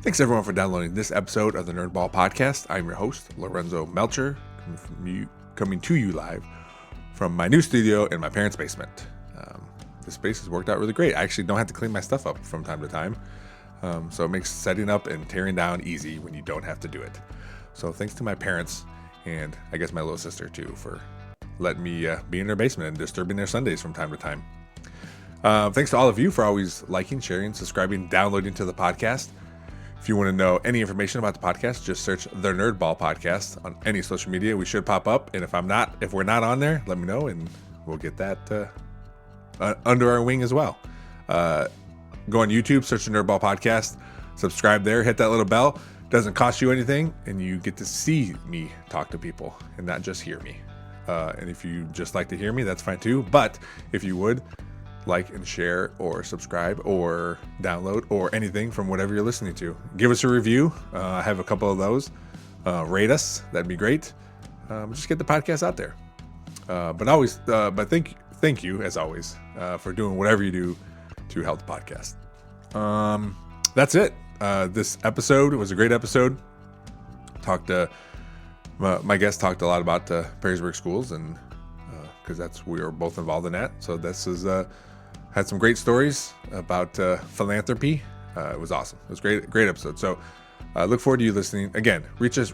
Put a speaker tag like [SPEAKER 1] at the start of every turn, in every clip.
[SPEAKER 1] Thanks everyone for downloading this episode of the Nerdball Podcast. I'm your host, Lorenzo Melcher, coming to you live from my new studio in my parents' basement. This space has worked out really great. I actually don't have to clean my stuff up from time to time, so it makes setting up and tearing down easy when you don't have to do it. So thanks to my parents, and I guess my little sister too, for letting me be in their basement and disturbing their Sundays from time to time. Thanks to all of you for always liking, sharing, subscribing, downloading to the podcast. If you want to know any information about the podcast, just search the Nerdball Podcast on any social media. We should pop up, and if we're not on there, let me know, and we'll get that under our wing as well. Go on YouTube, search the Nerdball Podcast, subscribe there, hit that little bell. Doesn't cost you anything, and you get to see me talk to people and not just hear me. And if you just like to hear me, that's fine too. But if you would like and share or subscribe or download or anything from whatever you're listening to, give us a review. I have a couple of those. Rate us, that'd be great. Just get the podcast out there. But thank you as always for doing whatever you do to help the podcast. That's it. This episode was a great episode. My guest talked a lot about Perrysburg schools, and because we were both involved in that. So this is had some great stories about philanthropy. It was awesome. It was great episode. So look forward to you listening. Again, reach us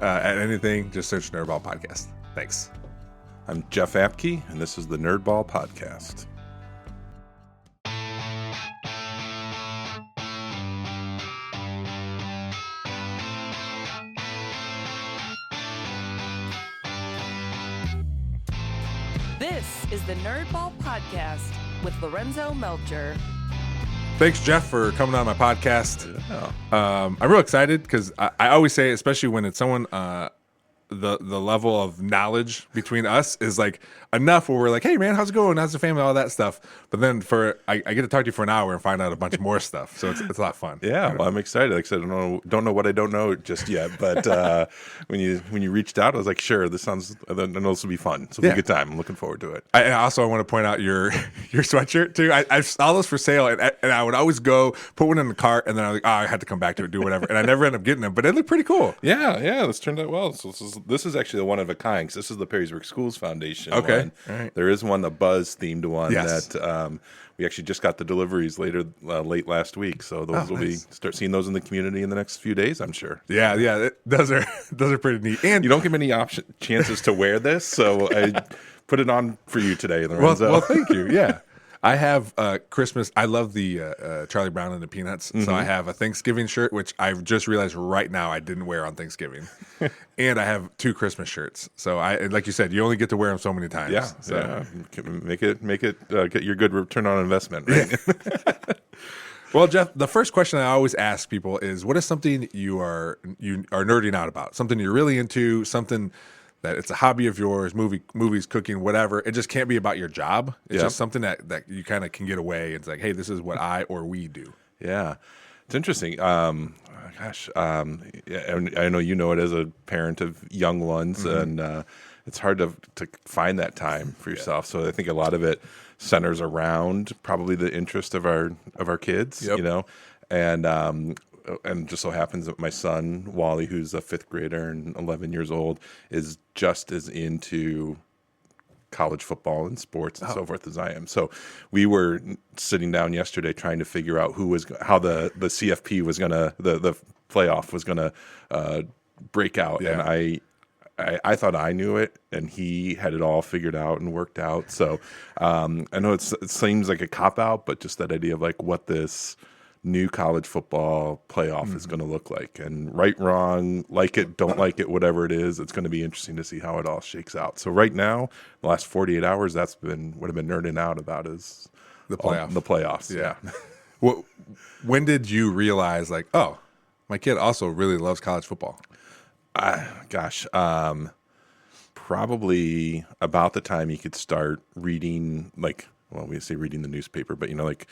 [SPEAKER 1] at anything. Just search Nerdball Podcast. Thanks.
[SPEAKER 2] I'm Jeff Abke, and this is the Nerdball Podcast.
[SPEAKER 3] This is the Nerdball Podcast with Lorenzo Melcher.
[SPEAKER 1] Thanks, Jeff, for coming on my podcast.
[SPEAKER 2] Yeah.
[SPEAKER 1] I'm real excited because I always say, especially when it's someone, the level of knowledge between us is like enough where we're like, hey man, how's it going? How's the family? All that stuff. But then I get to talk to you for an hour and find out a bunch more stuff. So it's a lot of fun.
[SPEAKER 2] Yeah, well, I'm excited. Like I said, I don't know what I don't know just yet. But when you reached out, I was like, sure, I know this will be fun. So it'll be a good time. I'm looking forward to it.
[SPEAKER 1] I also want to point out your sweatshirt too. I saw those for sale, and I would always go put one in the cart, and then I was like, I had to come back to it, do whatever, and I never end up getting them. But they look pretty cool.
[SPEAKER 2] Yeah, this turned out well. So this is actually the one of a kind. Because this is the Perrysburg Schools Foundation.
[SPEAKER 1] Okay,
[SPEAKER 2] one.
[SPEAKER 1] all right.
[SPEAKER 2] There is one, a Buzz themed one
[SPEAKER 1] Yes.
[SPEAKER 2] that we actually just got the deliveries late last week. So those will
[SPEAKER 1] nice.
[SPEAKER 2] start seeing those in the community in the next few days, I'm sure.
[SPEAKER 1] Yeah, those are pretty neat. And
[SPEAKER 2] You don't get many chances to wear this, so I put it on for you today, Lorenzo.
[SPEAKER 1] well, thank you. Yeah. I have Christmas. I love the Charlie Brown and the Peanuts. So I have a Thanksgiving shirt, which I've just realized right now I didn't wear on Thanksgiving. And I have 2 Christmas shirts. So like you said, you only get to wear them so many times.
[SPEAKER 2] Yeah,
[SPEAKER 1] So.
[SPEAKER 2] make it get your good return on investment, right?
[SPEAKER 1] Well, Jeff, the first question I always ask people is, what is something you are nerding out about? Something you're really into, something that it's a hobby of yours, movies, cooking, whatever. It just can't be about your job. It's just something that you kind of can get away. It's like, hey, this is what I or we do.
[SPEAKER 2] Yeah, it's interesting. I know you know it as a parent of young ones, and it's hard to find that time for yourself. So I think a lot of it centers around probably the interest of our kids, you know, and just so happens that my son, Wally, who's a 5th grader and 11 years old, is just as into college football and sports and so forth as I am. So we were sitting down yesterday trying to figure out how the CFP was going to, the playoff was going to break out.
[SPEAKER 1] Yeah.
[SPEAKER 2] And I thought I knew it, and he had it all figured out and worked out. So I know it seems like a cop-out, but just that idea of like what this new college football playoff is going to look like, and right, wrong, like it, don't like it, whatever it is, it's going to be interesting to see how it all shakes out. So right now, the last 48 hours, that's been what I've been nerding out about is
[SPEAKER 1] The playoff.
[SPEAKER 2] the playoffs.
[SPEAKER 1] Yeah. When did you realize, like, oh, my kid also really loves college football?
[SPEAKER 2] Probably about the time he could start reading, like, well, we say reading the newspaper, but like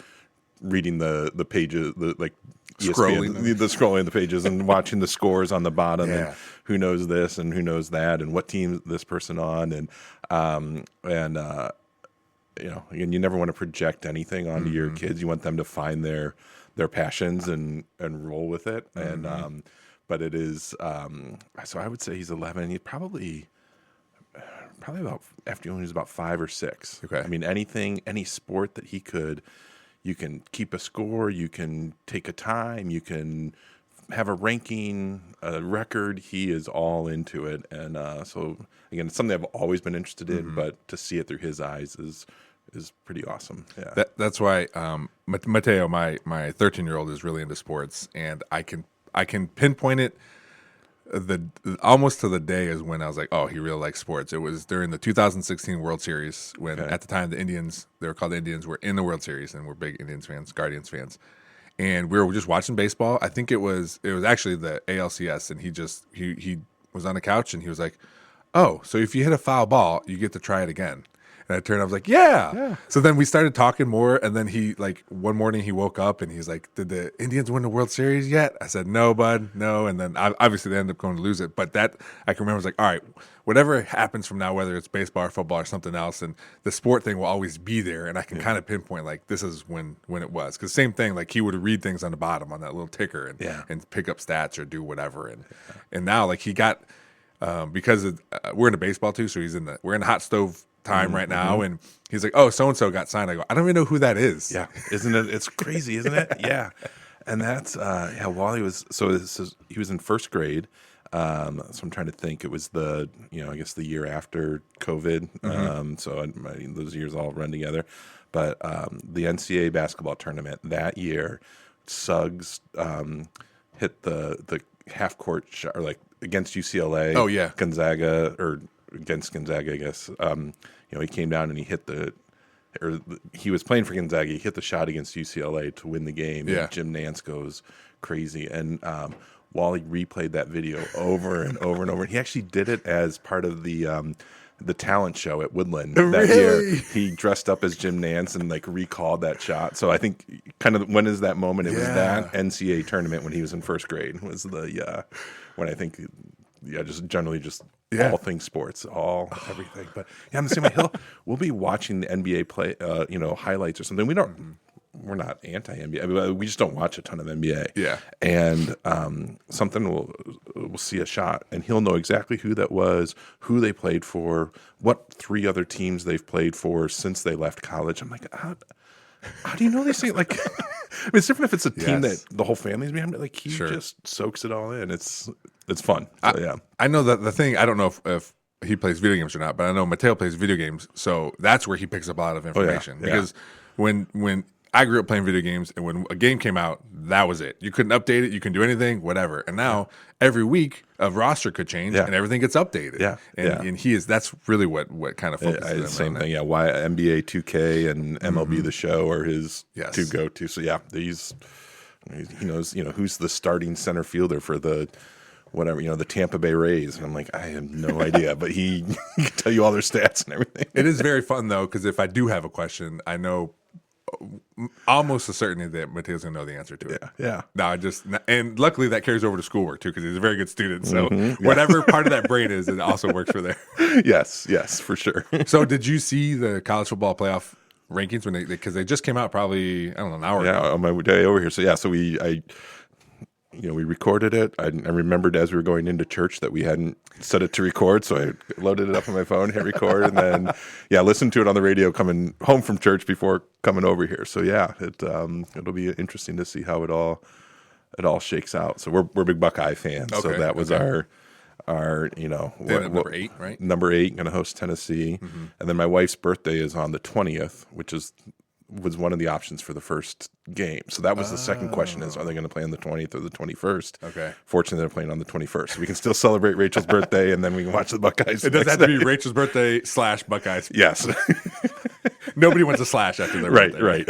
[SPEAKER 2] reading the pages, like
[SPEAKER 1] Scrolling
[SPEAKER 2] scrolling the pages and watching the scores on the bottom,
[SPEAKER 1] Yeah.
[SPEAKER 2] and who knows this and who knows that, and what team this person on, and you know, again, you never want to project anything onto your kids. You want them to find their their passions and roll with it. And but it is so I would say he's 11. He's probably about after when he was about 5 or 6.
[SPEAKER 1] Okay.
[SPEAKER 2] I mean, any sport that he could, you can keep a score, you can take a time, you can have a ranking, a record. He is all into it. And so again, it's something I've always been interested in, but to see it through his eyes is pretty awesome. Yeah.
[SPEAKER 1] That's why Mateo, my 13-year-old, is really into sports, and I can pinpoint it almost to the day is when I was like, oh, he really likes sports. It was during the 2016 World Series when at the time the Indians, they were called the Indians, were in the World Series, and we're big Indians fans, Guardians fans. And we were just watching baseball. I think it was actually the ALCS, and he was on the couch and he was like, oh, so if you hit a foul ball, you get to try it again. And I turned, I was like, yeah. So then we started talking more, and then he, like, one morning he woke up and he's like, did the Indians win the World Series yet? I said, no, bud, no. And then obviously they ended up going to lose it. But that, I can remember, I was like, all right, whatever happens from now, whether it's baseball or football or something else, and the sport thing will always be there. And I can kind of pinpoint, like, this is when it was. Because same thing, like, he would read things on the bottom on that little ticker and pick up stats or do whatever. And now, like, he got, because we're into baseball too, so we're in the hot stove time right now, and he's like, oh, so-and-so got signed. I go, I don't even know who that is.
[SPEAKER 2] Yeah. Isn't it? It's crazy, isn't it? Yeah. And that's, while he was, he was in first grade. So I'm trying to think, it was I guess the year after COVID. So those years all run together. But the NCAA basketball tournament that year, Suggs hit the half court shot, or like against UCLA.
[SPEAKER 1] Oh, yeah.
[SPEAKER 2] Gonzaga, or against Gonzaga, I guess. He came down and he hit he was playing for Gonzaga. He hit the shot against UCLA to win the game.
[SPEAKER 1] Yeah.
[SPEAKER 2] And Jim Nance goes crazy. And Wally replayed that video over and over and over. He actually did it as part of the talent show at Woodland that year. He dressed up as Jim Nance and like recalled that shot. So I think kind of when is that moment? It was that NCAA tournament when he was in first grade. Was when I think just generally all things sports, everything. But I'm the same way. We'll be watching the NBA play, highlights or something. We're not anti-NBA. We just don't watch a ton of NBA.
[SPEAKER 1] Yeah.
[SPEAKER 2] And we'll see a shot, and he'll know exactly who that was, who they played for, what 3 other teams they've played for since they left college. I'm like, how do you know these things? Like, I mean, it's different if it's a team that the whole family's behind. Like, he just soaks it all in. It's fun. So,
[SPEAKER 1] I know that the thing. I don't know if he plays video games or not, but I know Mateo plays video games, so that's where he picks up a lot of information. Because when I grew up playing video games, and when a game came out, that was it. You couldn't update it. You couldn't do anything, whatever. And now every week a roster could change, and everything gets updated. And that's really what kind of focuses him.
[SPEAKER 2] Same thing. Yeah. Why NBA 2K and MLB The Show are his two go-to. So he knows who's the starting center fielder for the the Tampa Bay Rays. And I'm like, I have no idea, but he can tell you all their stats and everything.
[SPEAKER 1] It is very fun though, because if I do have a question, I know almost a certainty that Mateo's gonna know the answer to it.
[SPEAKER 2] Yeah.
[SPEAKER 1] No, and luckily that carries over to schoolwork too, because he's a very good student. So whatever part of that brain is, it also works for there.
[SPEAKER 2] Yes, for sure.
[SPEAKER 1] So did you see the college football playoff rankings when because they just came out probably, I don't know, an hour ago?
[SPEAKER 2] Yeah, on my day over here. So we recorded it. I remembered as we were going into church that we hadn't set it to record, so I loaded it up on my phone, hit record, and then listened to it on the radio coming home from church before coming over here. So it'll be interesting to see how it all shakes out. So we're big Buckeye fans. So that was our
[SPEAKER 1] number 8, right?
[SPEAKER 2] Number 8, going to host Tennessee, and then my wife's birthday is on the 20th, which was one of the options for the first game. So that was the second question is, are they going to play on the 20th or the 21st?
[SPEAKER 1] Okay.
[SPEAKER 2] Fortunately, they're playing on the 21st. So we can still celebrate Rachel's birthday, and then we can watch the Buckeyes.
[SPEAKER 1] It doesn't have to be Rachel's birthday / Buckeyes.
[SPEAKER 2] Yes.
[SPEAKER 1] Nobody wants a slash after their birthday.
[SPEAKER 2] Right.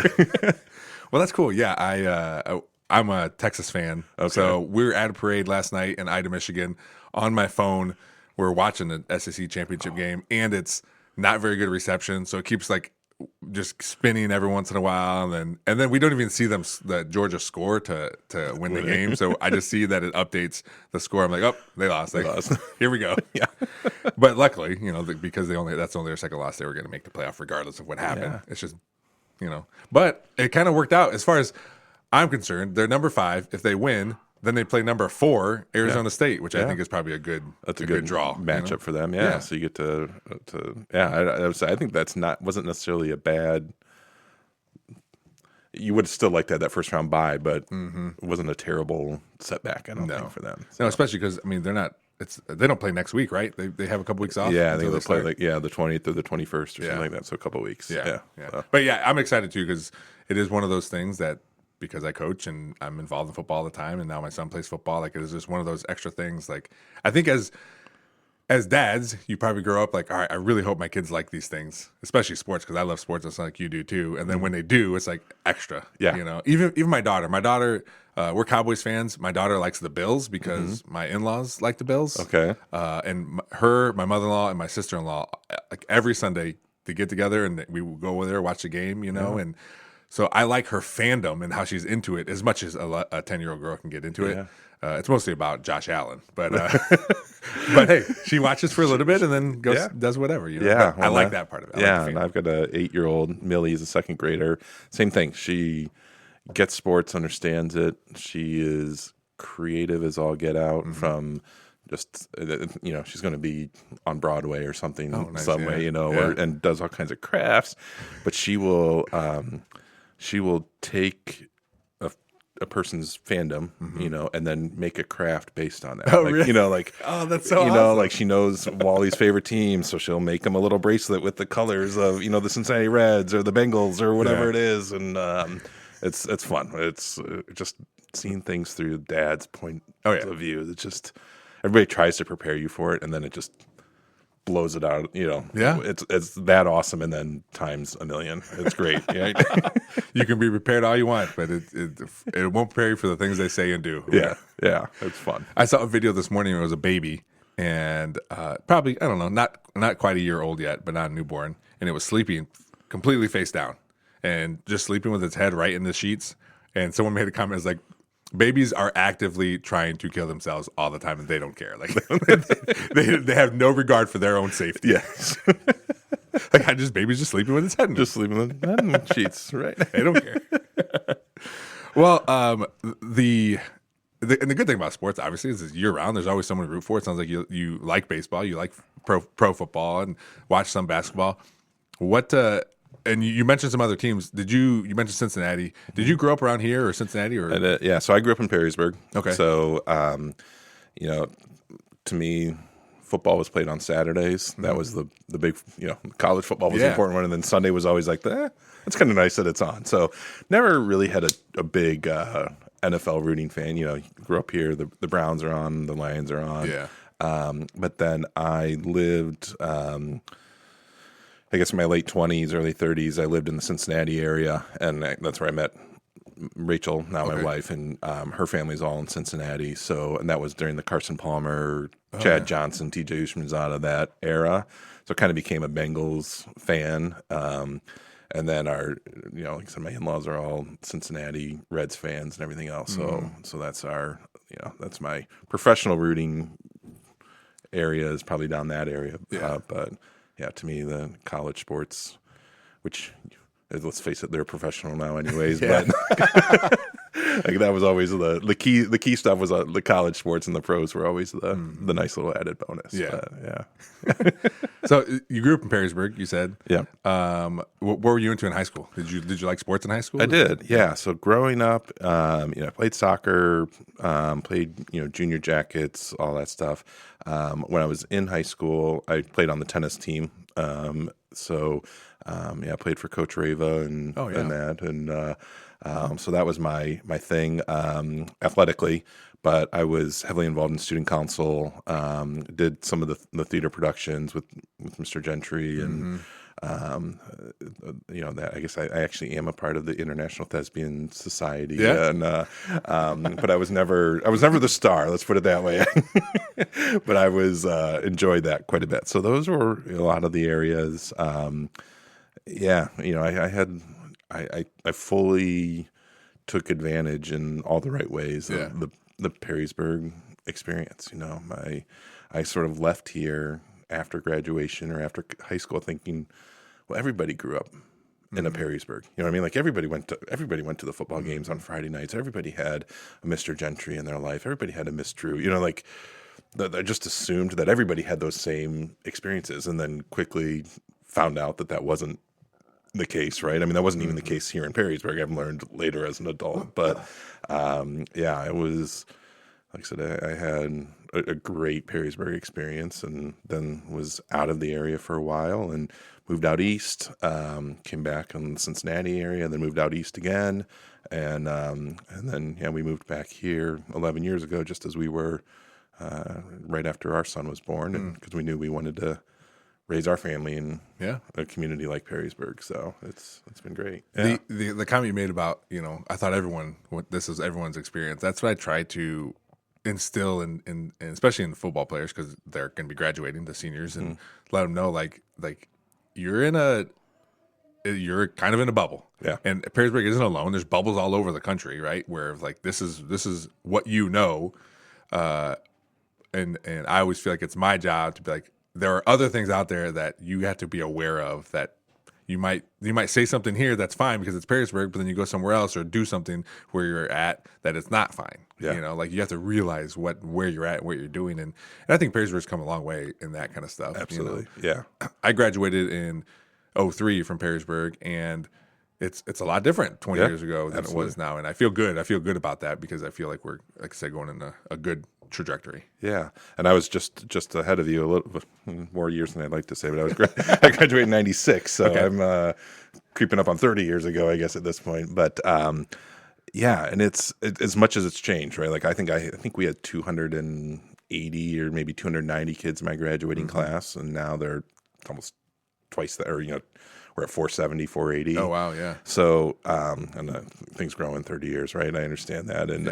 [SPEAKER 1] Well, that's cool. Yeah, I'm a Texas fan. Okay. So we were at a parade last night in Ida, Michigan. On my phone, we're watching the SEC championship game, and it's not very good reception. So it keeps like just spinning every once in a while, and then we don't even see the Georgia score to win the game. So I just see that it updates the score. I'm like, oh, they lost. Here we go. Yeah. But luckily, because that's only their second loss, they were going to make the playoff regardless of what happened. Yeah. It's just, but it kind of worked out as far as I'm concerned. They're number 5. If they win, then they play number 4, Arizona State, which I think is probably a good draw
[SPEAKER 2] matchup for them. Yeah. So you get to I think that's wasn't necessarily a bad. You would still like to have that first round bye, but it wasn't a terrible setback. I don't think for them. So.
[SPEAKER 1] No, especially because they're not. They don't play next week, right? They have a couple weeks off.
[SPEAKER 2] Yeah, I think they play the 20th or the 21st or something like that. So a couple weeks. Yeah. So.
[SPEAKER 1] But yeah, I'm excited too because it is one of those things that because I coach and I'm involved in football all the time, and now my son plays football. Like it is just one of those extra things. Like I think as dads, you probably grow up like, all right, I really hope my kids like these things, especially sports, because I love sports. It's like you do too. And then when they do, it's like extra.
[SPEAKER 2] Yeah.
[SPEAKER 1] Even my daughter. We're Cowboys fans. My daughter likes the Bills because my in-laws like the Bills.
[SPEAKER 2] Okay.
[SPEAKER 1] And my mother-in-law, and my sister-in-law, like every Sunday they get together and we will go with her, watch the game. And so I like her fandom and how she's into it as much as a 10-year-old girl can get into it. It's mostly about Josh Allen, but hey, she watches for a little bit and then does whatever.
[SPEAKER 2] Yeah,
[SPEAKER 1] I like that part of it.
[SPEAKER 2] And I've got an 8-year-old. Millie is a second grader. Same thing. She gets sports, understands it. She is creative as all get out. From just she's going to be on Broadway or something some way, and does all kinds of crafts. But she will take a person's fandom, and then make a craft based on that.
[SPEAKER 1] Oh, really?
[SPEAKER 2] Oh,
[SPEAKER 1] that's so awesome.
[SPEAKER 2] Like she knows Wally's favorite team, so she'll make him a little bracelet with the colors of, the Cincinnati Reds or the Bengals or whatever it is, and it's fun. It's just seeing things through Dad's point of view. It's just everybody tries to prepare you for it, and then it just blows it out. It's that awesome, and then times a million. It's great.
[SPEAKER 1] You can be prepared all you want, but it won't prepare you for the things they say and do.
[SPEAKER 2] Yeah, it's fun.
[SPEAKER 1] I saw a video this morning. It was a baby, and probably I don't know, not quite a year old yet, but not a newborn, and it was sleeping completely face down, and just sleeping with its head right in the sheets. And someone made a comment, it's like, babies are actively trying to kill themselves all the time, and they don't care. Like they have no regard for their own safety.
[SPEAKER 2] Yes.
[SPEAKER 1] Like baby's just sleeping with its head.
[SPEAKER 2] Just sleeping with head in the sheets, right?
[SPEAKER 1] They don't care. Well, the good thing about sports, obviously, is it's year round. There's always someone to root for. It sounds like you like baseball, you like pro football, and watch some basketball. What? And you mentioned some other teams. You mentioned Cincinnati? Did you grow up around here or Cincinnati? Or
[SPEAKER 2] yeah, so I grew up in Perrysburg.
[SPEAKER 1] Okay.
[SPEAKER 2] So to me, football was played on Saturdays. That was the big, college football was the important one, and then Sunday was always like, it's kind of nice that it's on. So never really had a big NFL rooting fan. You grew up here. The Browns are on, the Lions are on.
[SPEAKER 1] Yeah.
[SPEAKER 2] But then I lived. I guess in my late 20s, early 30s, I lived in the Cincinnati area, and that's where I met Rachel, now my wife, and her family's all in Cincinnati. So, and that was during the Carson Palmer, Chad Johnson, T.J. Ushmanzada, that era. So, kind of became a Bengals fan. And then like I said, my in-laws are all Cincinnati Reds fans and everything else. So that's that's my professional rooting area is probably down that area. But yeah, to me, the college sports, which let's face it, they're professional now anyways. But like that was always the key. The key stuff was the college sports, and the pros were always the nice little added bonus.
[SPEAKER 1] Yeah. So you grew up in Perrysburg, you said.
[SPEAKER 2] Yeah.
[SPEAKER 1] What were you into in high school? Did you like sports in high school?
[SPEAKER 2] I did. Yeah. So growing up, I played soccer, played junior jackets, all that stuff. When I was in high school, I played on the tennis team. I played for Coach Rava and that, and so that was my thing athletically. But I was heavily involved in student council. Did some of the theater productions with Mr. Gentry, and that I guess I actually am a part of the International Thespian Society.
[SPEAKER 1] Yeah.
[SPEAKER 2] And but I was never the star. Let's put it that way. But I was enjoyed that quite a bit. So those were a lot of the areas. I fully took advantage in all the right ways of the Perrysburg experience. I sort of left here after graduation or after high school thinking, well, everybody grew up in a Perrysburg. You know what I mean? Like everybody went to the football games on Friday nights. Everybody had a Mr. Gentry in their life. Everybody had a Miss Drew. You know, like I just assumed that everybody had those same experiences, and then quickly found out that wasn't the case, right? I mean, that wasn't even the case here in Perrysburg. I've learned later as an adult, but it was, like I said, I had a great Perrysburg experience, and then was out of the area for a while and moved out east, came back in the Cincinnati area, then moved out east again. And then we moved back here 11 years ago, just as we were right after our son was born, and because we knew we wanted to raise our family in a community like Perrysburg. So it's been great. Yeah.
[SPEAKER 1] The comment you made about, I thought this is everyone's experience. That's what I try to instill in especially in the football players, because they're going to be graduating, the seniors, and let them know like you're kind of in a bubble.
[SPEAKER 2] Yeah.
[SPEAKER 1] And Perrysburg isn't alone. There's bubbles all over the country, right? Where like this is what and I always feel like it's my job to be like, there are other things out there that you have to be aware of, that you might say something here that's fine because it's Perrysburg, but then you go somewhere else or do something where you're at that it's not fine.
[SPEAKER 2] Yeah.
[SPEAKER 1] Like you have to realize where you're at and what you're doing. And I think Perrysburg's come a long way in that kind of stuff.
[SPEAKER 2] Absolutely. Yeah.
[SPEAKER 1] I graduated in 2003 from Perrysburg, and it's a lot different 20 years ago than it was now. And I feel good. I feel good about that, because I feel like we're, like I said, going in a good trajectory.
[SPEAKER 2] Yeah. And I was just ahead of you a little more years than I'd like to say, but I graduated in 96. So okay. I'm creeping up on 30 years ago, I guess, at this point. But and it's as much as it's changed, right? Like I think we had 280 or maybe 290 kids in my graduating class, and now they're almost twice that, or we're at 470, 480.
[SPEAKER 1] Oh, wow, yeah.
[SPEAKER 2] So, and things grow in 30 years, right? I understand that. And,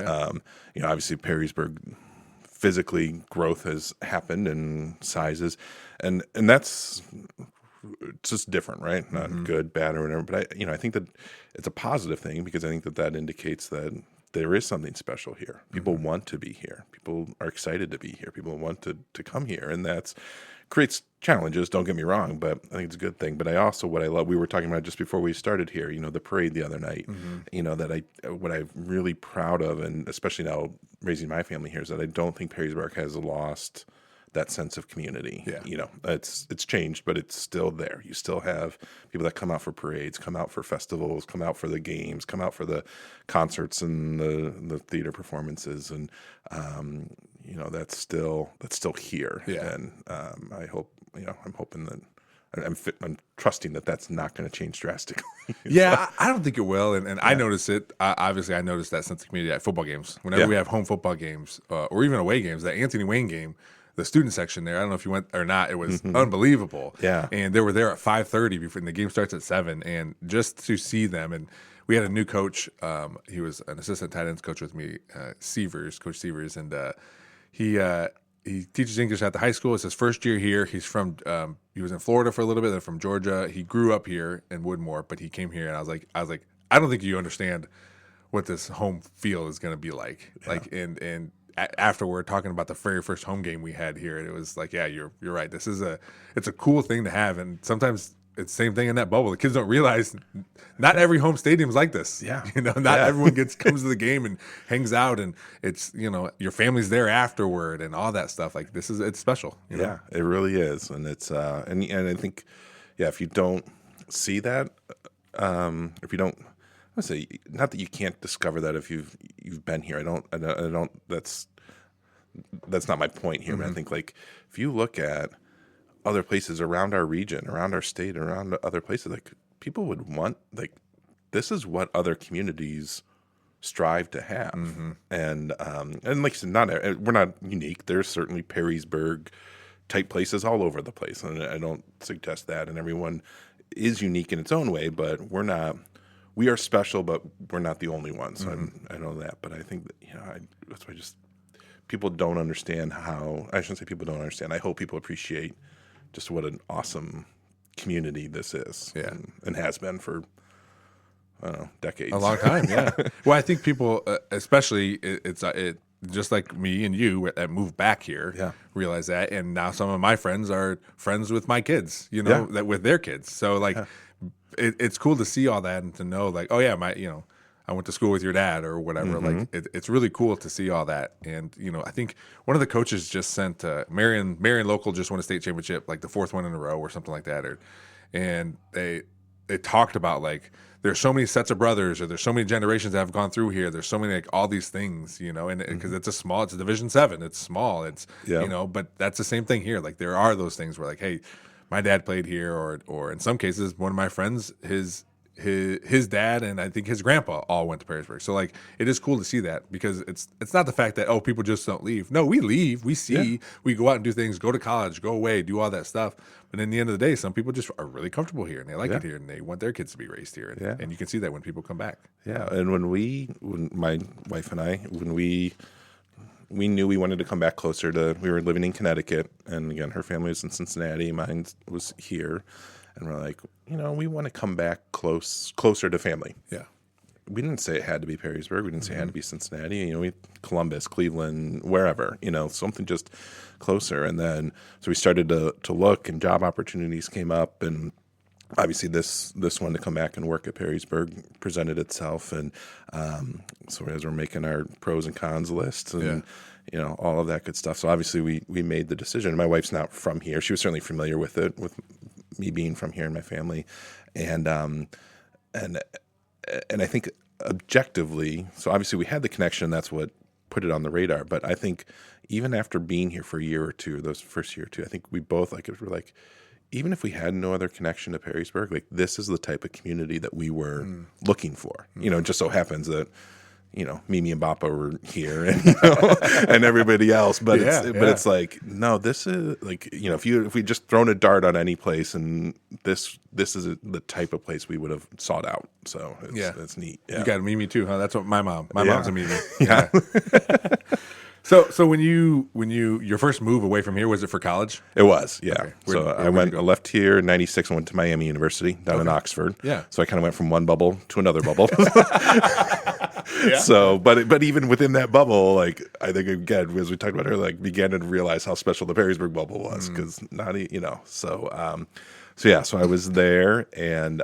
[SPEAKER 2] obviously Perrysburg, physically, growth has happened in sizes. And that's it's just different, right? Not good, bad, or whatever. But, I think that it's a positive thing, because I think that indicates that there is something special here. People want to be here. People are excited to be here. People want to come here. And that's creates challenges, don't get me wrong, but I think it's a good thing. But what I love, we were talking about just before we started here, the parade the other night, what I'm really proud of, and especially now raising my family here, is that I don't think Perrysburg has lost that sense of community.
[SPEAKER 1] Yeah.
[SPEAKER 2] It's changed, but it's still there. You still have people that come out for parades, come out for festivals, come out for the games, come out for the concerts and the theater performances, and that's still here.
[SPEAKER 1] Yeah.
[SPEAKER 2] And I hope, I'm hoping that I'm trusting that that's not going to change drastically.
[SPEAKER 1] Yeah, I don't think it will, and I notice it. Obviously, I noticed that sense of community at football games. Whenever we have home football games, or even away games, that Anthony Wayne game, the student section there, I don't know if you went or not, it was unbelievable.
[SPEAKER 2] Yeah.
[SPEAKER 1] And they were there at 5:30 before, and the game starts at 7, and just to see them, and we had a new coach. He was an assistant tight ends coach with me, Coach Sievers, and he teaches English at the high school. It's his first year here. He's from he was in Florida for a little bit, then from Georgia. He grew up here in Woodmore, but he came here, and I was like, I don't think you understand what this home feel is going to be like. Yeah. Like, and after we're talking about the very first home game we had here, it was like, yeah, you're right. It's a cool thing to have, and sometimes it's the same thing in that bubble. The kids don't realize not every home stadium is like this.
[SPEAKER 2] Yeah.
[SPEAKER 1] Not everyone comes to the game and hangs out, and it's, your family's there afterward and all that stuff. Like it's special.
[SPEAKER 2] Yeah, it really is. And it's, and I think, if you don't see that, if you don't, I would say, not that you can't discover that if you've been here. I don't, that's not my point here. But I think, like, if you look at other places around our region, around our state, around other places, like, people would want, like, this is what other communities strive to have. And like you said, we're not unique. There's certainly Perrysburg type places all over the place, and I don't suggest that. And everyone is unique in its own way, but we are special, but we're not the only ones. So I know that, but I think that that's why people don't understand how. I shouldn't say people don't understand. I hope people appreciate just what an awesome community this is, and has been for, I don't know, decades.
[SPEAKER 1] A long time, yeah. Well, I think people, especially, it's just like me and you that moved back here, realize that, and now some of my friends are friends with my kids, that with their kids. So, like, it's cool to see all that and to know like, oh yeah, I went to school with your dad or whatever. Like it's really cool to see all that. And I think one of the coaches just sent Marion local just won a state championship, like the 4th one in a row or something like that. And they talked about like there's so many sets of brothers, or there's so many generations that have gone through here. There's so many like all these things, and because it's a Division 7, it's small. It's but that's the same thing here. Like there are those things where like, hey, my dad played here, or in some cases, one of my friends, his dad and I think his grandpa all went to Perrysburg. So like it is cool to see that, because it's not the fact that people just don't leave. No, we leave, we see, we go out and do things, go to college, go away, do all that stuff. But in the end of the day, some people just are really comfortable here and they like it here and they want their kids to be raised here. And you can see that when people come back.
[SPEAKER 2] Yeah, and when my wife and I, when we knew we wanted to come back closer to, we were living in Connecticut, and again, her family was in Cincinnati, mine was here. And we're like, we want to come back closer to family. Yeah. We didn't say it had to be Perrysburg. We didn't say it had to be Cincinnati. Columbus, Cleveland, wherever, something just closer. And then, so we started to look, and job opportunities came up. And obviously this one to come back and work at Perrysburg presented itself. And so as we're making our pros and cons lists and, all of that good stuff. So obviously we made the decision. My wife's not from here. She was certainly familiar with it, with me being from here and my family, and I think objectively, so obviously we had the connection. That's what put it on the radar. But I think even after being here for a year or two, those first year or two, I think we both were like, even if we had no other connection to Perrysburg, like this is the type of community that we were looking for. It just so happens that Maimi and Bappa were here, and and everybody else. But it's like, no, this is like, if we just thrown a dart on any place, and this is the type of place we would have sought out. So it's neat. Yeah.
[SPEAKER 1] You got a Maimi too, huh? That's what my mom's a Maimi. Yeah. So when your first move away from here, was it for college?
[SPEAKER 2] It was, yeah. Okay. So I left here in '96 and went to Miami University down in Oxford. Yeah. So I kind of went from one bubble to another bubble. Yeah. So, but even within that bubble, like I think again, as we talked about earlier, like began to realize how special the Perrysburg bubble was, because so I was there, and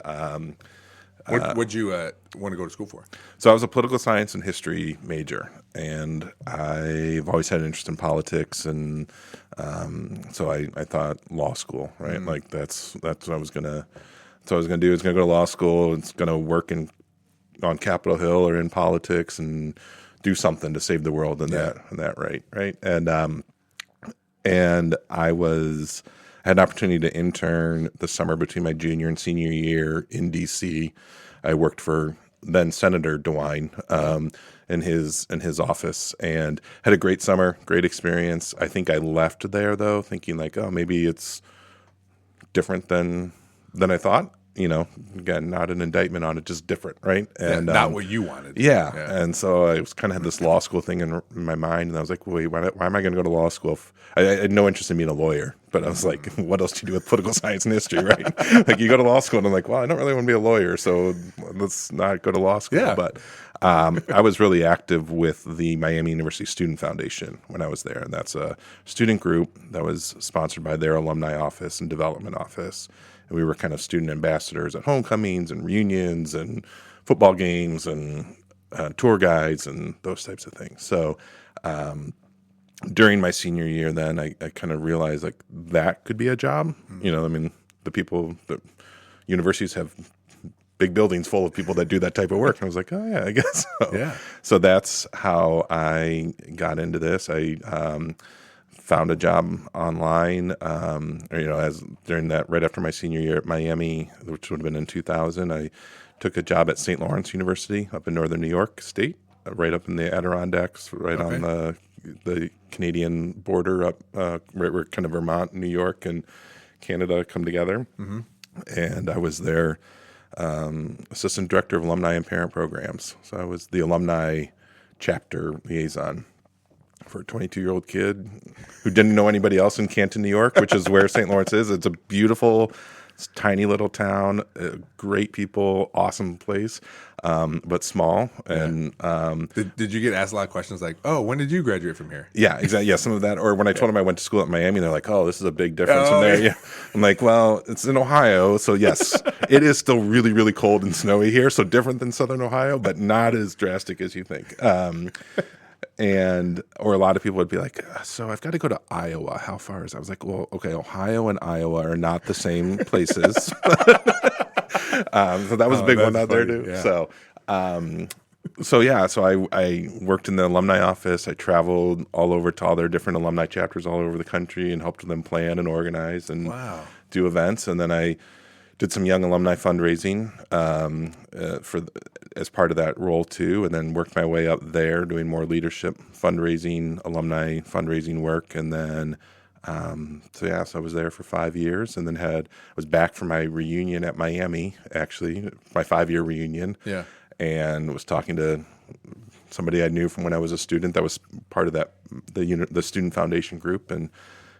[SPEAKER 1] what'd you want to go to school for?
[SPEAKER 2] So I was a political science and history major, and I've always had an interest in politics, and so I thought law school, right? Like that's what I was gonna. So I was gonna do. I was gonna go to law school. It's gonna work on Capitol Hill or in politics and do something to save the world in that right. And I had an opportunity to intern the summer between my junior and senior year in D.C. I worked for then Senator DeWine in his office, and had a great summer, great experience. I think I left there though thinking like, oh, maybe it's different than I thought. Again, not an indictment on it, just different, right? And
[SPEAKER 1] not what you wanted.
[SPEAKER 2] Yeah. And so I was kind of had this law school thing in my mind, and I was like, wait, why am I going to go to law school? I had no interest in being a lawyer, but I was like, what else do you do with political science and history, right? Like you go to law school, and I'm like, well, I don't really want to be a lawyer, so let's not go to law school. Yeah. But I was really active with the Miami University Student Foundation when I was there, and that's a student group that was sponsored by their alumni office and development office. And we were kind of student ambassadors at homecomings and reunions and football games and tour guides and those types of things. So during my senior year, then I kind of realized like that could be a job. The universities have big buildings full of people that do that type of work. And I was like, oh yeah, I guess so. Yeah. So that's how I got into this. I found a job online, during that, right after my senior year at Miami, which would have been in 2000, I took a job at St. Lawrence University up in northern New York State, right up in the Adirondacks, right on the Canadian border up, right where kind of Vermont, New York, and Canada come together. Mm-hmm. And I was their assistant director of alumni and parent programs. So I was the alumni chapter liaison for a 22-year-old kid who didn't know anybody else in Canton, New York, which is where St. Lawrence is. It's a beautiful It's a tiny little town, great people, awesome place, but small. And
[SPEAKER 1] did you get asked a lot of questions like, "Oh, when did you graduate from here?"
[SPEAKER 2] yeah, exactly. Yeah, some of that. Or when I told them I went to school at Miami, they're like, "Oh, this is a big difference from
[SPEAKER 1] Oh,
[SPEAKER 2] there."
[SPEAKER 1] yeah.
[SPEAKER 2] Yeah. I'm like, "Well, it's in Ohio, so yes, it is still really, really cold and snowy here. So different than Southern Ohio, but not as drastic as you think." Or a lot of people would be like, "So I've got to go to Iowa. How far is that?" I was like, "Well, okay, Ohio and Iowa are not the same places." So that was a big one out there too.
[SPEAKER 1] Yeah.
[SPEAKER 2] So I worked in the alumni office. I traveled all over to all their different alumni chapters all over the country and helped them plan and organize and do events. And then I did some young alumni fundraising as part of that role too, and then worked my way up there doing more leadership fundraising, alumni fundraising work, and then so I was there for 5 years, and then was back for my reunion at Miami, actually my 5-year reunion, and was talking to somebody I knew from when I was a student that was part of the student foundation group, and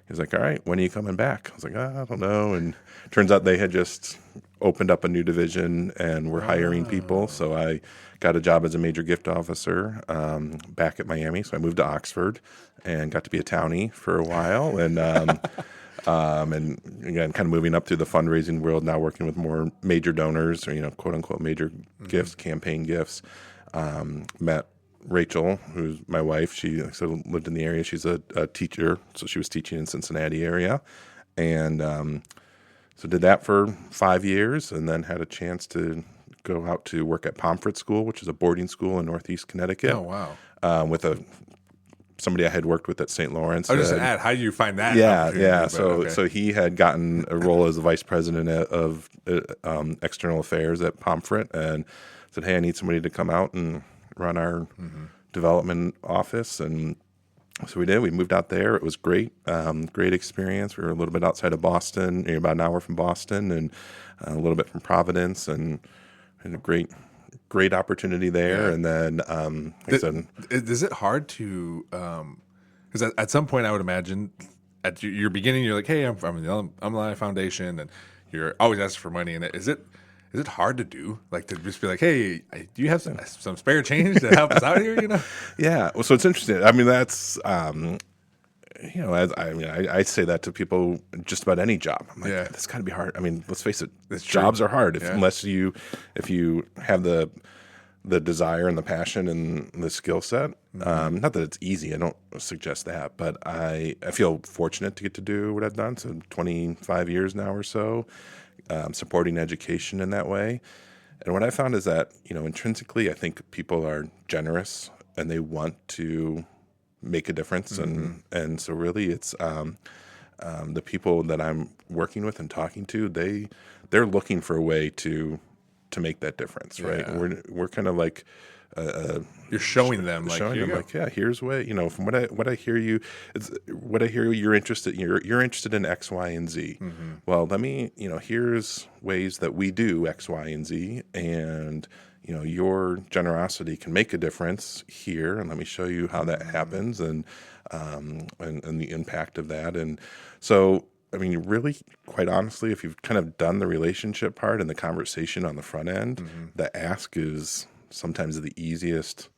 [SPEAKER 2] he was like, "All right, when are you coming back?" I was like, "I don't know." And turns out they had just opened up a new division and were hiring people. So I got a job as a major gift officer back at Miami. So I moved to Oxford and got to be a townie for a while. And and again, kind of moving up through the fundraising world, now working with more major donors or, quote unquote, major gifts, campaign gifts. Met Rachel, who's my wife. She lived in the area. She's a teacher, so she was teaching in Cincinnati area, and so did that for 5 years, and then had a chance to go out to work at Pomfret School, which is a boarding school in Northeast Connecticut.
[SPEAKER 1] Oh wow!
[SPEAKER 2] With somebody I had worked with at St. Lawrence.
[SPEAKER 1] I was just add, how did you find that?
[SPEAKER 2] Yeah. So he had gotten a role as the vice president of external affairs at Pomfret, and said, "Hey, I need somebody to come out and run our development office." And so we did. We moved out there. It was great. Great experience. We were a little bit outside of Boston, about an hour from Boston, and a little bit from Providence, and a great opportunity there. Yeah. And then, like I said,
[SPEAKER 1] is it hard to? Because at some point, I would imagine at your beginning, you're like, "Hey, I'm from the Alumni Foundation," and you're always asking for money. And is it hard to do? Like to just be like, "Hey, do you have some spare change to help us out here?"
[SPEAKER 2] Yeah. Well, so it's interesting. I mean, that's I say that to people just about any job. I'm like, that's got to be hard. I mean, let's face it, jobs are hard unless you have the desire and the passion and the skill set. Not that it's easy. I don't suggest that, but I feel fortunate to get to do what I've done. So 25 years now or so. Supporting education in that way. And what I found is that, intrinsically, I think people are generous and they want to make a difference. And so really it's the people that I'm working with and talking to, they're looking for a way to make that difference, right? We're kind of like
[SPEAKER 1] you're showing them
[SPEAKER 2] here's way, from what I hear you're interested in X, Y, and Z. Well, let me, here's ways that we do X, Y, and Z, and your generosity can make a difference here, and let me show you how that happens, and the impact of that. And so, I mean, really, quite honestly, if you've kind of done the relationship part and the conversation on the front end, the ask is sometimes the easiest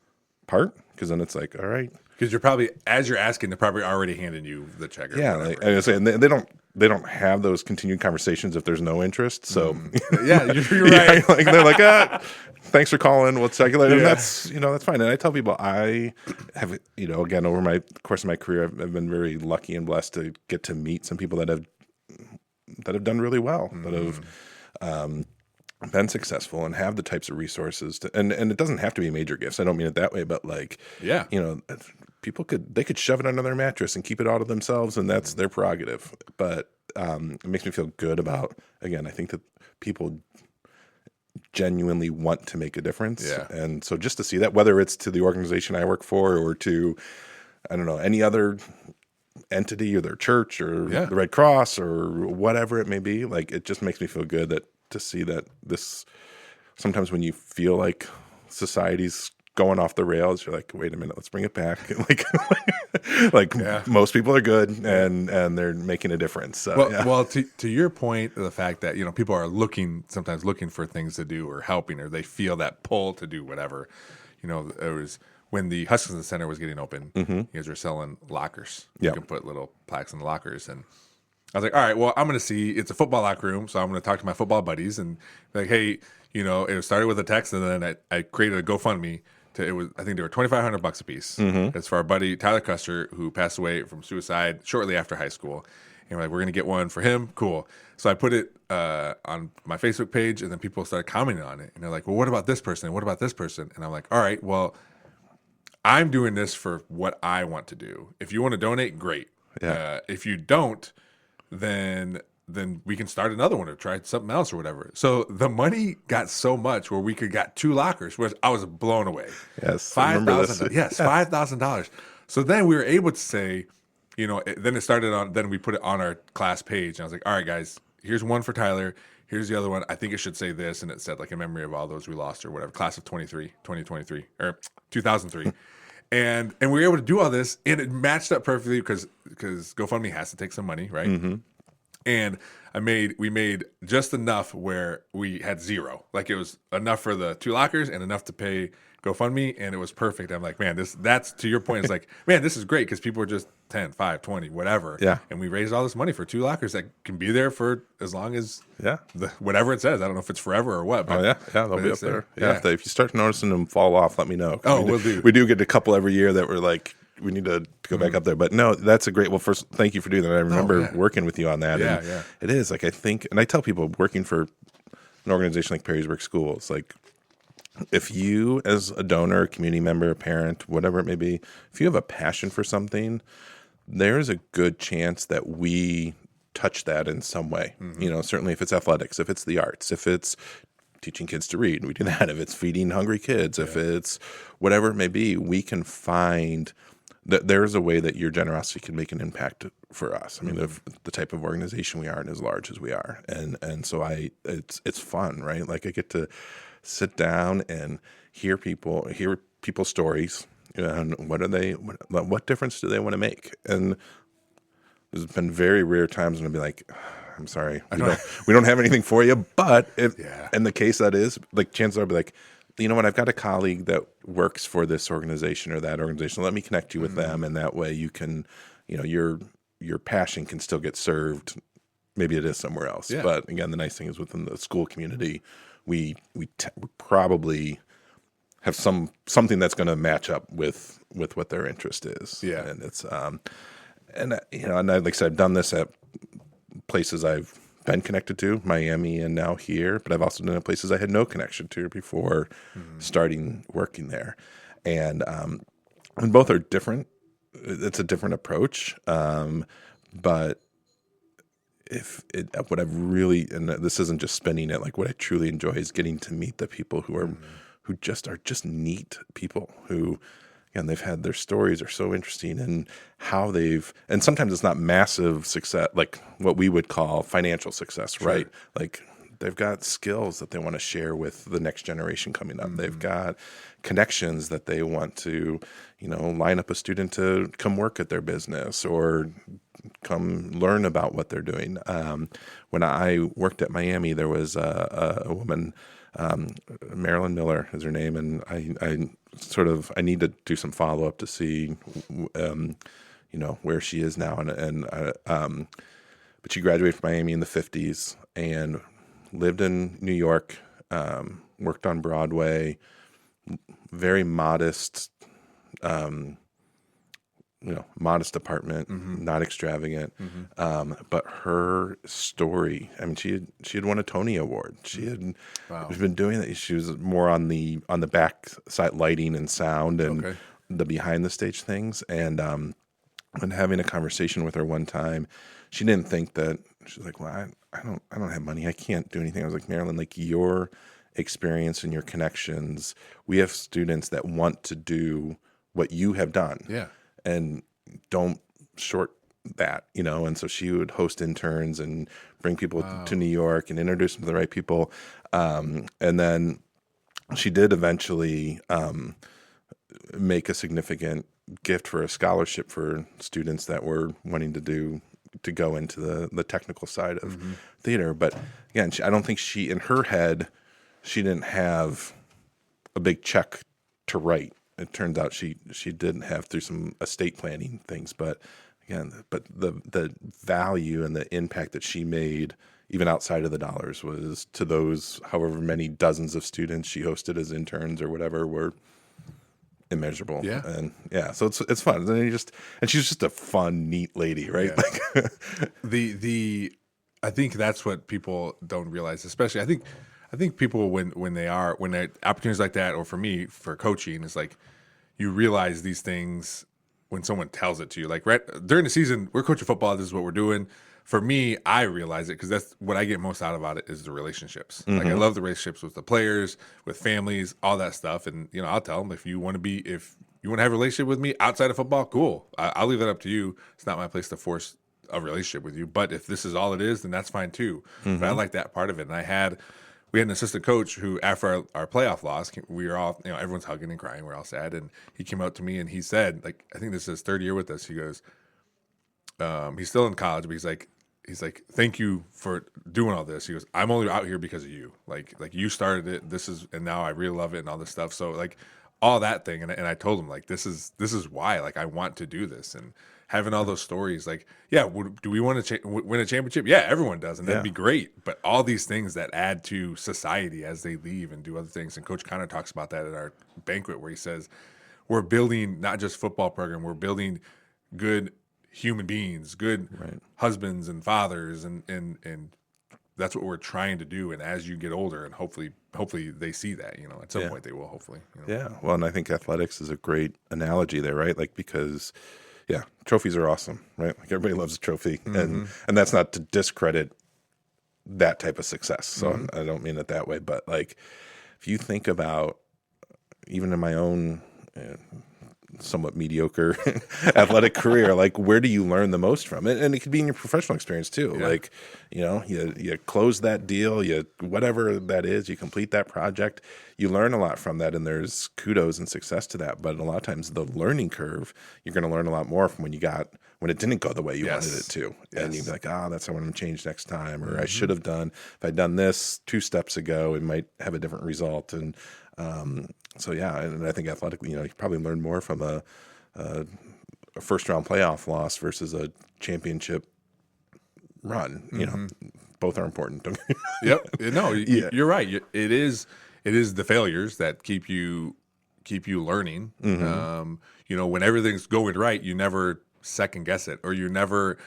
[SPEAKER 2] part, because then it's like, all right.
[SPEAKER 1] Because you're probably, as you're asking, they're probably already handing you the check. Or whatever.
[SPEAKER 2] Like I say, and they don't have those continued conversations if there's no interest. So
[SPEAKER 1] yeah, you're right.
[SPEAKER 2] Like they're like, thanks for calling. We'll check it later. And that's fine. And I tell people I have again over my course of my career, I've been very lucky and blessed to get to meet some people that have done really well, that have been successful and have the types of resources and it doesn't have to be major gifts. I don't mean it that way, but like, people could shove it under their mattress and keep it all to themselves, and that's their prerogative. But it makes me feel good about, again, I think that people genuinely want to make a difference. Yeah. And so just to see that, whether it's to the organization I work for or to, I don't know, any other entity or their church or the Red Cross or whatever it may be, like, it just makes me feel good to see that this, sometimes when you feel like society's going off the rails, you're like, wait a minute, let's bring it back. Most people are good and they're making a difference. So,
[SPEAKER 1] well, to your point, the fact that, people are sometimes looking for things to do or helping, or they feel that pull to do whatever. It was when the Huskisson Center was getting open, you guys were selling lockers. You can put little plaques in the lockers. And I was like, all right, well, I'm going to see. It's a football locker room, so I'm going to talk to my football buddies and be like, hey, it started with a text, and then I created a GoFundMe. I think they were $2,500 a piece. It's for our buddy Tyler Custer, who passed away from suicide shortly after high school. And we're like, we're going to get one for him. Cool. So I put it on my Facebook page, and then people started commenting on it. And they're like, well, what about this person? What about this person? And I'm like, all right, well, I'm doing this for what I want to do. If you want to donate, great.
[SPEAKER 2] Yeah.
[SPEAKER 1] If you don't, then we can start another one or try something else or whatever. So the money got so much where we got 2 lockers, which I was blown away.
[SPEAKER 2] Yes.
[SPEAKER 1] $5,000. Yes, $5,000. So then we were able to say, then it started on, then we put it on our class page. And I was like, all right, guys, here's one for Tyler. Here's the other one. I think it should say this. And it said in memory of all those we lost or whatever, class of 2023 or 2003. And we were able to do all this, and it matched up perfectly because GoFundMe has to take some money, right? And we made just enough where we had 0. Like, it was enough for the 2 lockers and enough to pay GoFundMe, and it was perfect. I'm like, man, that's to your point. It's like, man, this is great because people are just 10, 5, 20, whatever.
[SPEAKER 2] Yeah.
[SPEAKER 1] And we raised all this money for 2 lockers that can be there for as long as whatever it says. I don't know if it's forever or what. But,
[SPEAKER 2] they'll be up there. Yeah. If you start noticing them fall off, let me know.
[SPEAKER 1] We'll do.
[SPEAKER 2] We do get a couple every year that we're like, we need to go back up there. But no, that's a great, well, first, thank you for doing that. I remember working with you on that.
[SPEAKER 1] Yeah,
[SPEAKER 2] and it is, I think, and I tell people working for an organization like Perrysburg Schools, if you, as a donor, community member, parent, whatever it may be, if you have a passion for something, there's a good chance that we touch that in some way. Certainly if it's athletics, if it's the arts, if it's teaching kids to read, we do that. If it's feeding hungry kids, if it's whatever it may be, we can find that there's a way that your generosity can make an impact for us. I mean, the type of organization we are and as large as we are. And so it's fun, right? Like, I get to sit down and hear people's stories and what difference do they want to make? And there's been very rare times when I'll be like, I'm sorry, we don't have anything for you. But in the case that is, chances are I'll be like, you know what, I've got a colleague that works for this organization or that organization. Let me connect you with them, and that way you can, your passion can still get served. Maybe it is somewhere else. Yeah. But again, the nice thing is within the school community, we probably have something that's going to match up with what their interest is.
[SPEAKER 1] Yeah,
[SPEAKER 2] and it's and like I said, I've done this at places I've been connected to, Maimi and now here, but I've also done it at places I had no connection to before starting working there. And both are different. It's a different approach. But what I've really, and this isn't just spinning it, what I truly enjoy is getting to meet the people who are just neat people who, again, they've had their stories are so interesting and how and sometimes it's not massive success, like what we would call financial success, right? Like, they've got skills that they want to share with the next generation coming up. They've got connections that they want to, line up a student to come work at their business or come learn about what they're doing. When I worked at Maimi, there was a woman, Marilyn Miller is her name, and I need to do some follow up to see, where she is now, but she graduated from Miami in the 50s and lived in New York, worked on Broadway, very modest, modest apartment, not extravagant. But her story, I mean, she had won a Tony Award. She had been doing that. She was more on the back side, lighting and sound and the behind the stage things. And having a conversation with her one time, she didn't think that, she's like, well, I don't have money. I can't do anything. I was like, Marilyn, your experience and your connections, we have students that want to do what you have done. Yeah. And don't short that, and so she would host interns and bring people to New York and introduce them to the right people. And then she did eventually make a significant gift for a scholarship for students that were wanting to go into the technical side of theater. But again, I don't think in her head, she didn't have a big check to write. It turns out she didn't have through some estate planning things, but the value and the impact that she made, even outside of the dollars, was to those however many dozens of students she hosted as interns or whatever were immeasurable.
[SPEAKER 1] Yeah.
[SPEAKER 2] And so it's fun. And she's just a fun, neat lady, right?
[SPEAKER 1] Yeah. Like I think that's what people don't realize, especially I think people when opportunities like that, or for me for coaching, is like you realize these things when someone tells it to you. Like right during the season, we're coaching football. This is what we're doing. For me, I realize it because that's what I get most out of it is the relationships. Like I love the relationships with the players, with families, all that stuff. And I'll tell them if you want to have a relationship with me outside of football, cool. I'll leave that up to you. It's not my place to force a relationship with you. But if this is all it is, then that's fine too. But I like that part of it. And we had an assistant coach who, after our playoff loss, we were all, everyone's hugging and crying. We're all sad. And he came out to me and he said, like, I think this is his third year with us. He goes, he's still in college, but he's like, thank you for doing all this. He goes, I'm only out here because of you. Like you started it. And now I really love it and all this stuff. So like all that thing. And I told him like, this is why, like, I want to do this. And having all those stories, like, yeah, do we want to win a championship? Yeah, everyone does. And that'd be great. But all these things that add to society as they leave and do other things. And Coach Connor talks about that at our banquet where he says, we're building not just football program, we're building good human beings, good husbands and fathers, and that's what we're trying to do. And as you get older, and hopefully they see that, at some point they will, hopefully.
[SPEAKER 2] Yeah. Well, and I think athletics is a great analogy there, right? Like, because trophies are awesome, right? Like everybody loves a trophy, and that's not to discredit that type of success. So I don't mean it that way, but like if you think about even in my own somewhat mediocre athletic career, like where do you learn the most from it? And it could be in your professional experience too. Yeah. Like, you close that deal, whatever that is, you complete that project, you learn a lot from that, and there's kudos and success to that. But a lot of times the learning curve, you're going to learn a lot more from when it didn't go the way you wanted it to. Yes. And you'd be like, that's what I'm going to change next time, or I should have done, if I'd done this 2 steps ago, it might have a different result. And so and I think athletically, you probably learn more from a first round playoff loss versus a championship run. Both are important.
[SPEAKER 1] Yep. No, you're right. It is the failures that keep you learning. When everything's going right, you never second guess it, or you never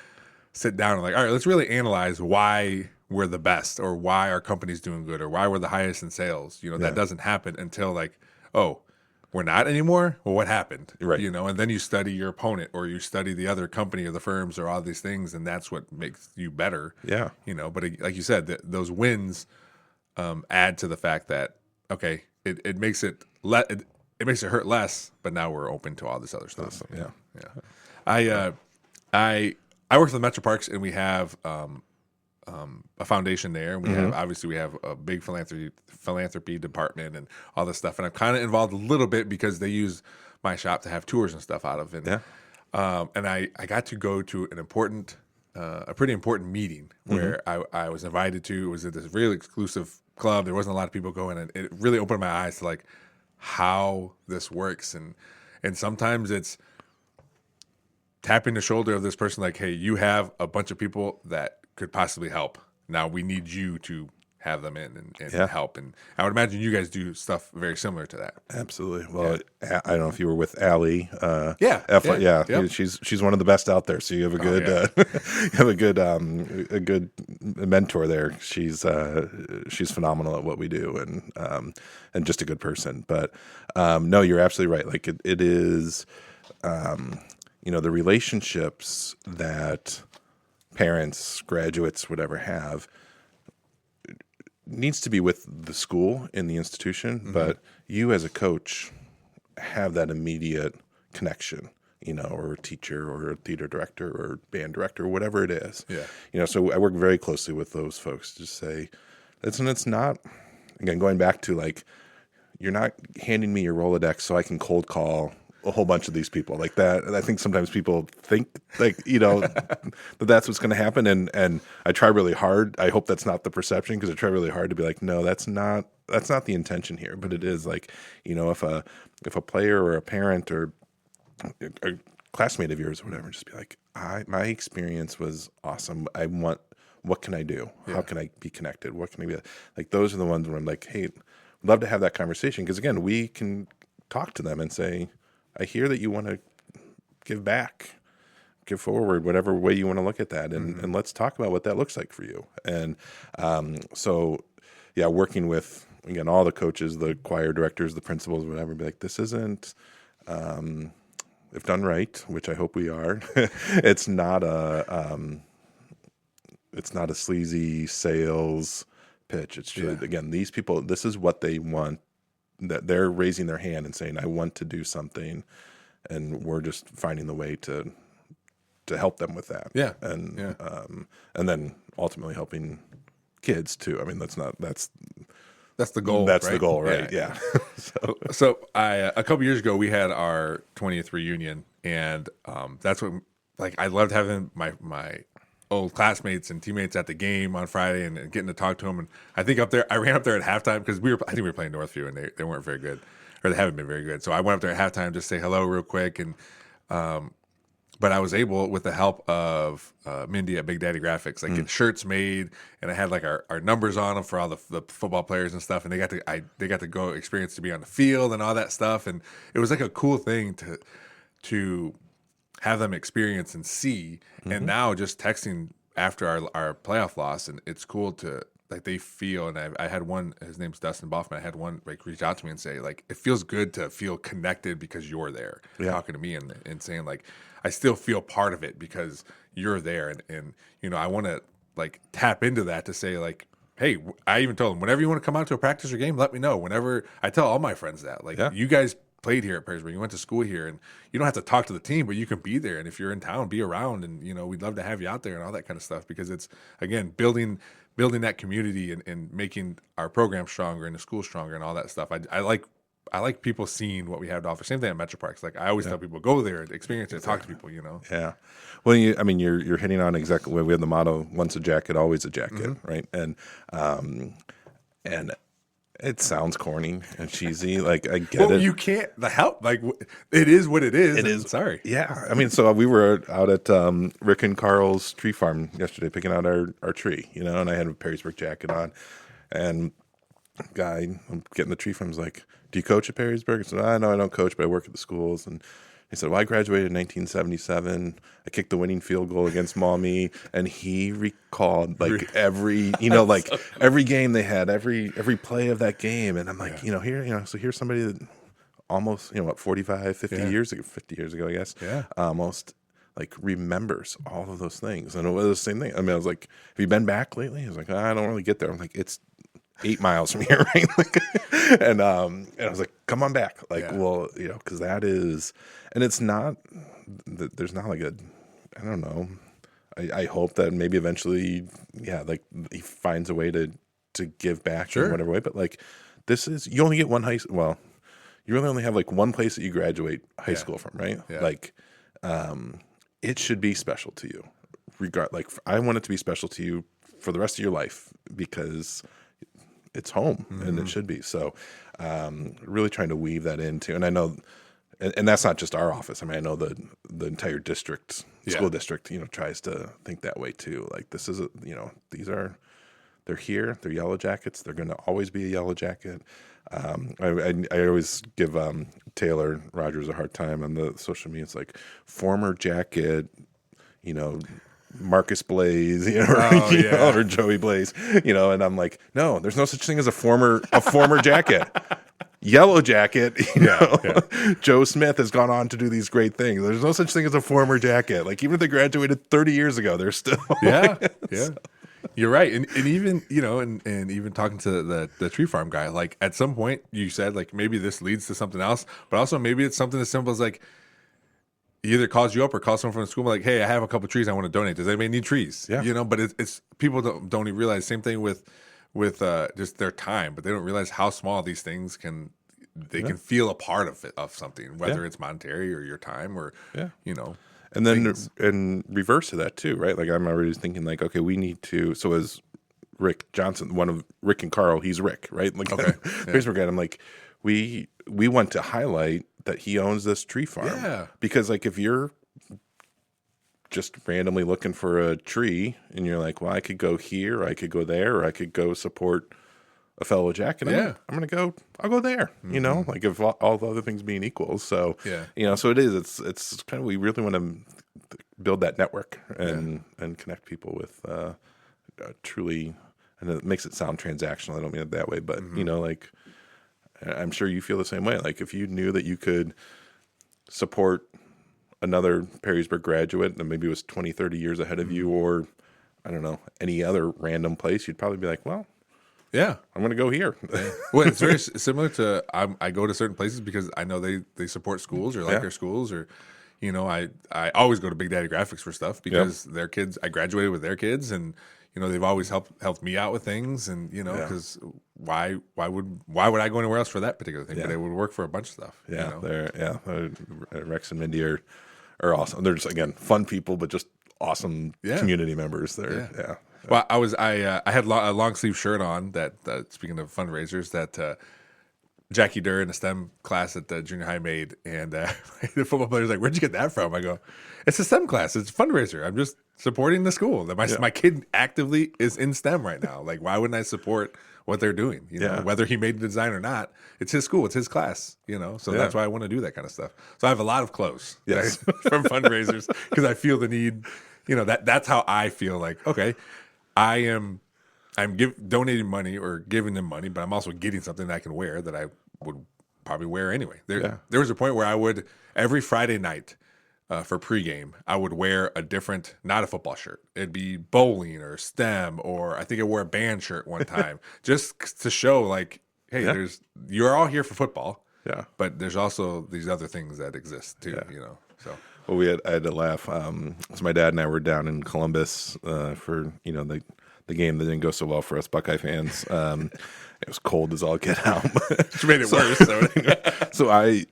[SPEAKER 1] sit down and like, all right, let's really analyze why we're the best, or why our company's doing good, or why we're the highest in sales. That doesn't happen until like, oh, we're not anymore? Well, what happened?
[SPEAKER 2] Right.
[SPEAKER 1] And then you study your opponent, or you study the other company or the firms or all these things, and that's what makes you better. Yeah. But like you said, those wins add to the fact that, okay, it makes it hurt less, but now we're open to all this other stuff.
[SPEAKER 2] Yeah.
[SPEAKER 1] I work for the Metro Parks, and we have a foundation there. We have a big philanthropy department and all this stuff. And I'm kind of involved a little bit because they use my shop to have tours and stuff out of it. And I got to go to a pretty important meeting where I was invited to. It was at this really exclusive club. There wasn't a lot of people going, and it really opened my eyes to like how this works. And sometimes it's tapping the shoulder of this person like, hey, you have a bunch of people that could possibly help. Now we need you to have them in and help. And I would imagine you guys do stuff very similar to that.
[SPEAKER 2] Absolutely. Well, I don't know if you were with Allie.
[SPEAKER 1] Yep.
[SPEAKER 2] She's one of the best out there. So you have a good mentor there. She's phenomenal at what we do, and just a good person. But no, you're absolutely right. Like it is, the relationships that parents, graduates, whatever have, needs to be with the school and the institution, but you as a coach have that immediate connection, or a teacher or a theater director or band director, whatever it is. Yeah. So I work very closely with those folks to say, it's not, again, going back to like, you're not handing me your Rolodex so I can cold call a whole bunch of these people like that. And I think sometimes people think like, that's what's going to happen. And I try really hard. I hope that's not the perception, because I try really hard to be like, no, that's not the intention here. But it is like, if a player or a parent or a classmate of yours or whatever, just be like, my experience was awesome. What can I do? Yeah. How can I be connected? What can I be like? Those are the ones where I'm like, hey, love to have that conversation. Because again, we can talk to them and say, I hear that you want to give back, give forward, whatever way you want to look at that. And let's talk about what that looks like for you. And working with, again, all the coaches, the choir directors, the principals, whatever, be like, this isn't, if done right, which I hope we are, it's not a sleazy sales pitch. It's truly, again, these people, this is what they want. That they're raising their hand and saying, I want to do something, and we're just finding the way to help them with that. Yeah. And then ultimately helping kids too. I mean, that's the goal. That's right? The goal, right? Yeah.
[SPEAKER 1] So a couple years ago, we had our 20th reunion, and that's what, like, I loved having my old classmates and teammates at the game on Friday and getting to talk to them. And I think I ran up there at halftime because I think we were playing Northview, and they weren't very good, or they haven't been very good. So I went up there at halftime just to say hello real quick. And but I was able, with the help of Mindy at Big Daddy Graphics, like get shirts made, and I had like our numbers on them for all the football players and stuff. And they got to go experience to be on the field and all that stuff. And it was like a cool thing to have them experience and see. And now just texting after our playoff loss, and it's cool to, like, they feel, and I had one, his name's Dustin Boffman, I had one like reach out to me and say, like, it feels good to feel connected because you're there talking to me and saying, like, I still feel part of it because you're there. And I want to, like, tap into that to say, like, hey, I even told them, whenever you want to come out to a practice or game, let me know. Whenever, I tell all my friends that, like, you guys played here at Perrysburg, you went to school here, and you don't have to talk to the team, but you can be there. And if you're in town, be around, and we'd love to have you out there and all that kind of stuff, because it's, again, building that community and making our program stronger and the school stronger and all that stuff. I like people seeing what we have to offer. Same thing at Metro Parks. Like, I always tell people, go there, experience it, talk to people.
[SPEAKER 2] Yeah. Well, you're hitting on exactly what we have the motto: once a jacket, always a jacket, right? And it sounds corny and cheesy. Like, I get it.
[SPEAKER 1] Well, you can't help. Like, it is what it is.
[SPEAKER 2] It is.
[SPEAKER 1] Sorry.
[SPEAKER 2] Yeah. I mean, so we were out at Rick and Carl's tree farm yesterday, picking out our tree, and I had a Perrysburg jacket on, and guy, I'm getting the tree from, was like, do you coach at Perrysburg? I said, no, I don't coach, but I work at the schools. And he said, well, I graduated in 1977. I kicked the winning field goal against Maimi. And he recalled, like, every, like, every game they had, every play of that game. And I'm like, so here's somebody that almost, 45, 50 years ago, I guess, almost, like, remembers all of those things. And it was the same thing. I mean, I was like, have you been back lately? He was like, I don't really get there. I'm like, it's 8 miles from here, right? And I was like, come on back. Like, well, because that is, and it's not, there's not like I don't know. I hope that maybe eventually, like, he finds a way to give back in whatever way. But, like, this is, you only get one well, you really only have, like, one place that you graduate high school from, right? Yeah. Like, it should be special to you. I want it to be special to you for the rest of your life, because it's home, and it should be. So really trying to weave that into, and I know, and that's not just our office. I mean, I know the entire district, school district, tries to think that way too. Like, this is, they're here, they're Yellow Jackets. They're going to always be a Yellow Jacket. I always give Taylor Rogers a hard time on the social media. It's like, former Jacket, Marcus Blaze, or Joey Blaze, and I'm like, no, there's no such thing as a former jacket. Yellow Jacket, Joe Smith has gone on to do these great things. There's no such thing as a former Jacket. Like, even if they graduated 30 years ago, they're still
[SPEAKER 1] You're right. And even, and even talking to the tree farm guy, like, at some point you said, like, maybe this leads to something else, but also maybe it's something as simple as, like, he either calls you up or calls someone from the school, like, hey, I have a couple trees I want to donate. Does anybody need trees? Yeah. But it's people don't even realize. Same thing with just their time, but they don't realize how small these things can they can feel a part of it, of something, whether it's monetary or your time or
[SPEAKER 2] And then and reverse of that too, right? Like I'm already thinking like, okay, we need to. So as Rick Johnson, one of Rick and Carl, he's Rick, right? Like Perrysburg guy. I'm like, we want to highlight that he owns this tree farm, because like if you're just randomly looking for a tree and you're like, well, I could go here, or I could go there, or I could go support a fellow Jack, and I'll go there, like if all the other things being equal. So, so it's kind of, we really want to build that network and connect people with truly, and it makes it sound transactional. I don't mean it that way, but like I'm sure you feel the same way. Like if you knew that you could support another Perrysburg graduate and maybe it was 20, 30 years ahead of you, or I don't know, any other random place, you'd probably be like, well, I'm going to go here.
[SPEAKER 1] Well, it's very similar to I go to certain places because I know they support schools or like their schools, or I always go to Big Daddy Graphics for stuff because their kids, I graduated with their kids, and they've always helped me out with things, and because why would I go anywhere else for that particular thing? But it would work for a bunch of stuff.
[SPEAKER 2] Rex and Mindy are awesome. They're just, again, fun people, but just awesome community members.
[SPEAKER 1] Well, I had a long sleeve shirt on that. Speaking of fundraisers, that Jackie Durr in a STEM class at the junior high made, and the football player's like, "Where'd you get that from?" I go, "It's a STEM class. It's a fundraiser. I'm just supporting the school. That my kid actively is in STEM right now. Like, why wouldn't I support what they're doing? Whether he made the design or not, it's his school, it's his class. So that's why I want to do that kind of stuff. So I have a lot of clothes from fundraisers because I feel the need. That's how I feel. Like, okay, I'm donating money or giving them money, but I'm also getting something that I can wear that I would probably wear anyway. There was a point where I would, every Friday night for pregame, I would wear a different, not a football shirt. It'd be bowling or STEM, or I think I wore a band shirt one time just to show like, hey, you're all here for football. Yeah. But there's also these other things that exist too, so.
[SPEAKER 2] Well, I had to laugh. So my dad and I were down in Columbus for the game that didn't go so well for us Buckeye fans. It was cold as all get out,
[SPEAKER 1] which made it worse.
[SPEAKER 2] So I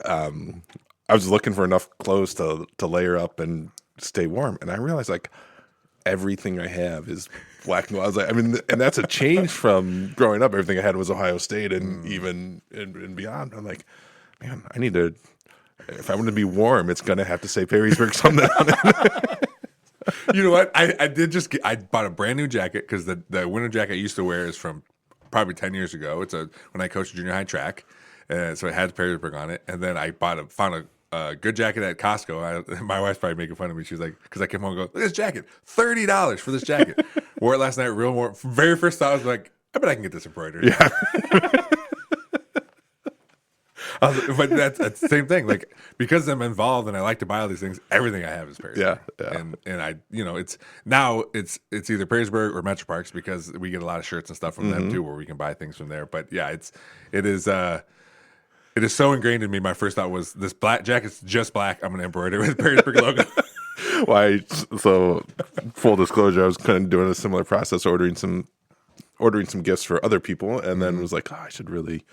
[SPEAKER 2] was looking for enough clothes to layer up and stay warm, and I realized like everything I have is black and white. I was like, and that's a change from growing up. Everything I had was Ohio State, and even and beyond. I'm like, man, I need to. If I want to be warm, it's going to have to say Perrysburg something on it.
[SPEAKER 1] You know what? I bought a brand new jacket because the winter jacket I used to wear is from probably 10 years ago. It's when I coached junior high track, so it had Perrysburg on it. And then I found a good jacket at Costco. My wife's probably making fun of me. She's like, because I came home and go, look at this jacket, $30 for this jacket. Wore it last night, real warm. Very first thought I was like, I bet I can get this embroidered. Yeah. But that's the same thing. Like, because I'm involved and I like to buy all these things, everything I have is Perrysburg. Yeah. And I, it's either Perrysburg or Metro Parks because we get a lot of shirts and stuff from them too, where we can buy things from there. But yeah, it is so ingrained in me. My first thought was, this black jacket's just black. I'm going to embroider it with the Perrysburg logo.
[SPEAKER 2] So full disclosure, I was kind of doing a similar process, ordering some gifts for other people, and then was like, I should really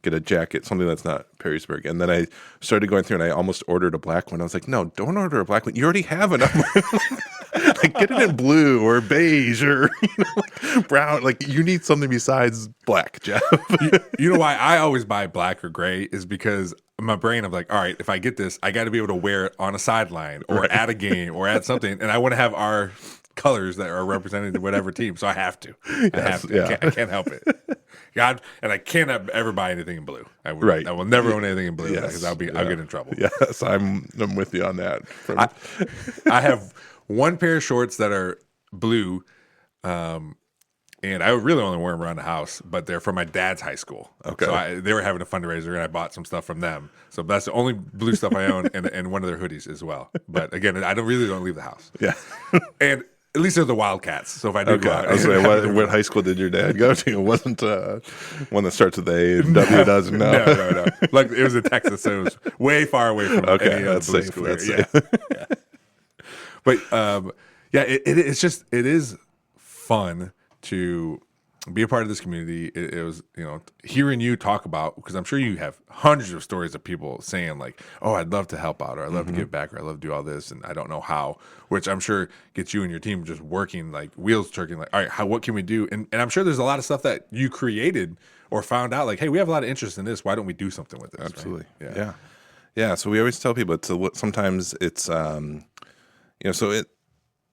[SPEAKER 2] get a jacket, something that's not Perrysburg. And then I started going through, and I almost ordered a black one. I was like, no, don't order a black one. You already have enough. Like, get it in blue or beige or brown. Like, you need something besides black, Jeff.
[SPEAKER 1] You know why I always buy black or gray is because in my brain, I'm like, all right, if I get this, I got to be able to wear it on a sideline or at a game or at something. And I want to have our colors that are represented in whatever team. So I have to. I can't help it. God, and I cannot ever buy anything in blue. I will never own anything in blue because I'll get in trouble.
[SPEAKER 2] Yes, I'm with you on that.
[SPEAKER 1] I have one pair of shorts that are blue, and I really only wear them around the house, but they're from my dad's high school. Okay, so they were having a fundraiser, and I bought some stuff from them. So that's the only blue stuff I own, and one of their hoodies as well. But again, I don't leave the house. Yeah, and at least they're the Wildcats. So if I do go out,
[SPEAKER 2] I was like, what high school did your dad go to? It wasn't one that starts with A and W doesn't.
[SPEAKER 1] No. Like, it was in Texas, so it was way far away from any other blue school. That's safe. Yeah. But it is fun to be a part of this community. It was, hearing you talk about, because I'm sure you have hundreds of stories of people saying like, oh, I'd love to help out, or I'd love to give back, or I'd love to do all this, and I don't know how, which I'm sure gets you and your team just working like wheels turning, like, all right, what can we do? And I'm sure there's a lot of stuff that you created or found out, like, hey, we have a lot of interest in this. Why don't we do something with this?
[SPEAKER 2] Absolutely.
[SPEAKER 1] Right?
[SPEAKER 2] Yeah. So we always tell people sometimes it's,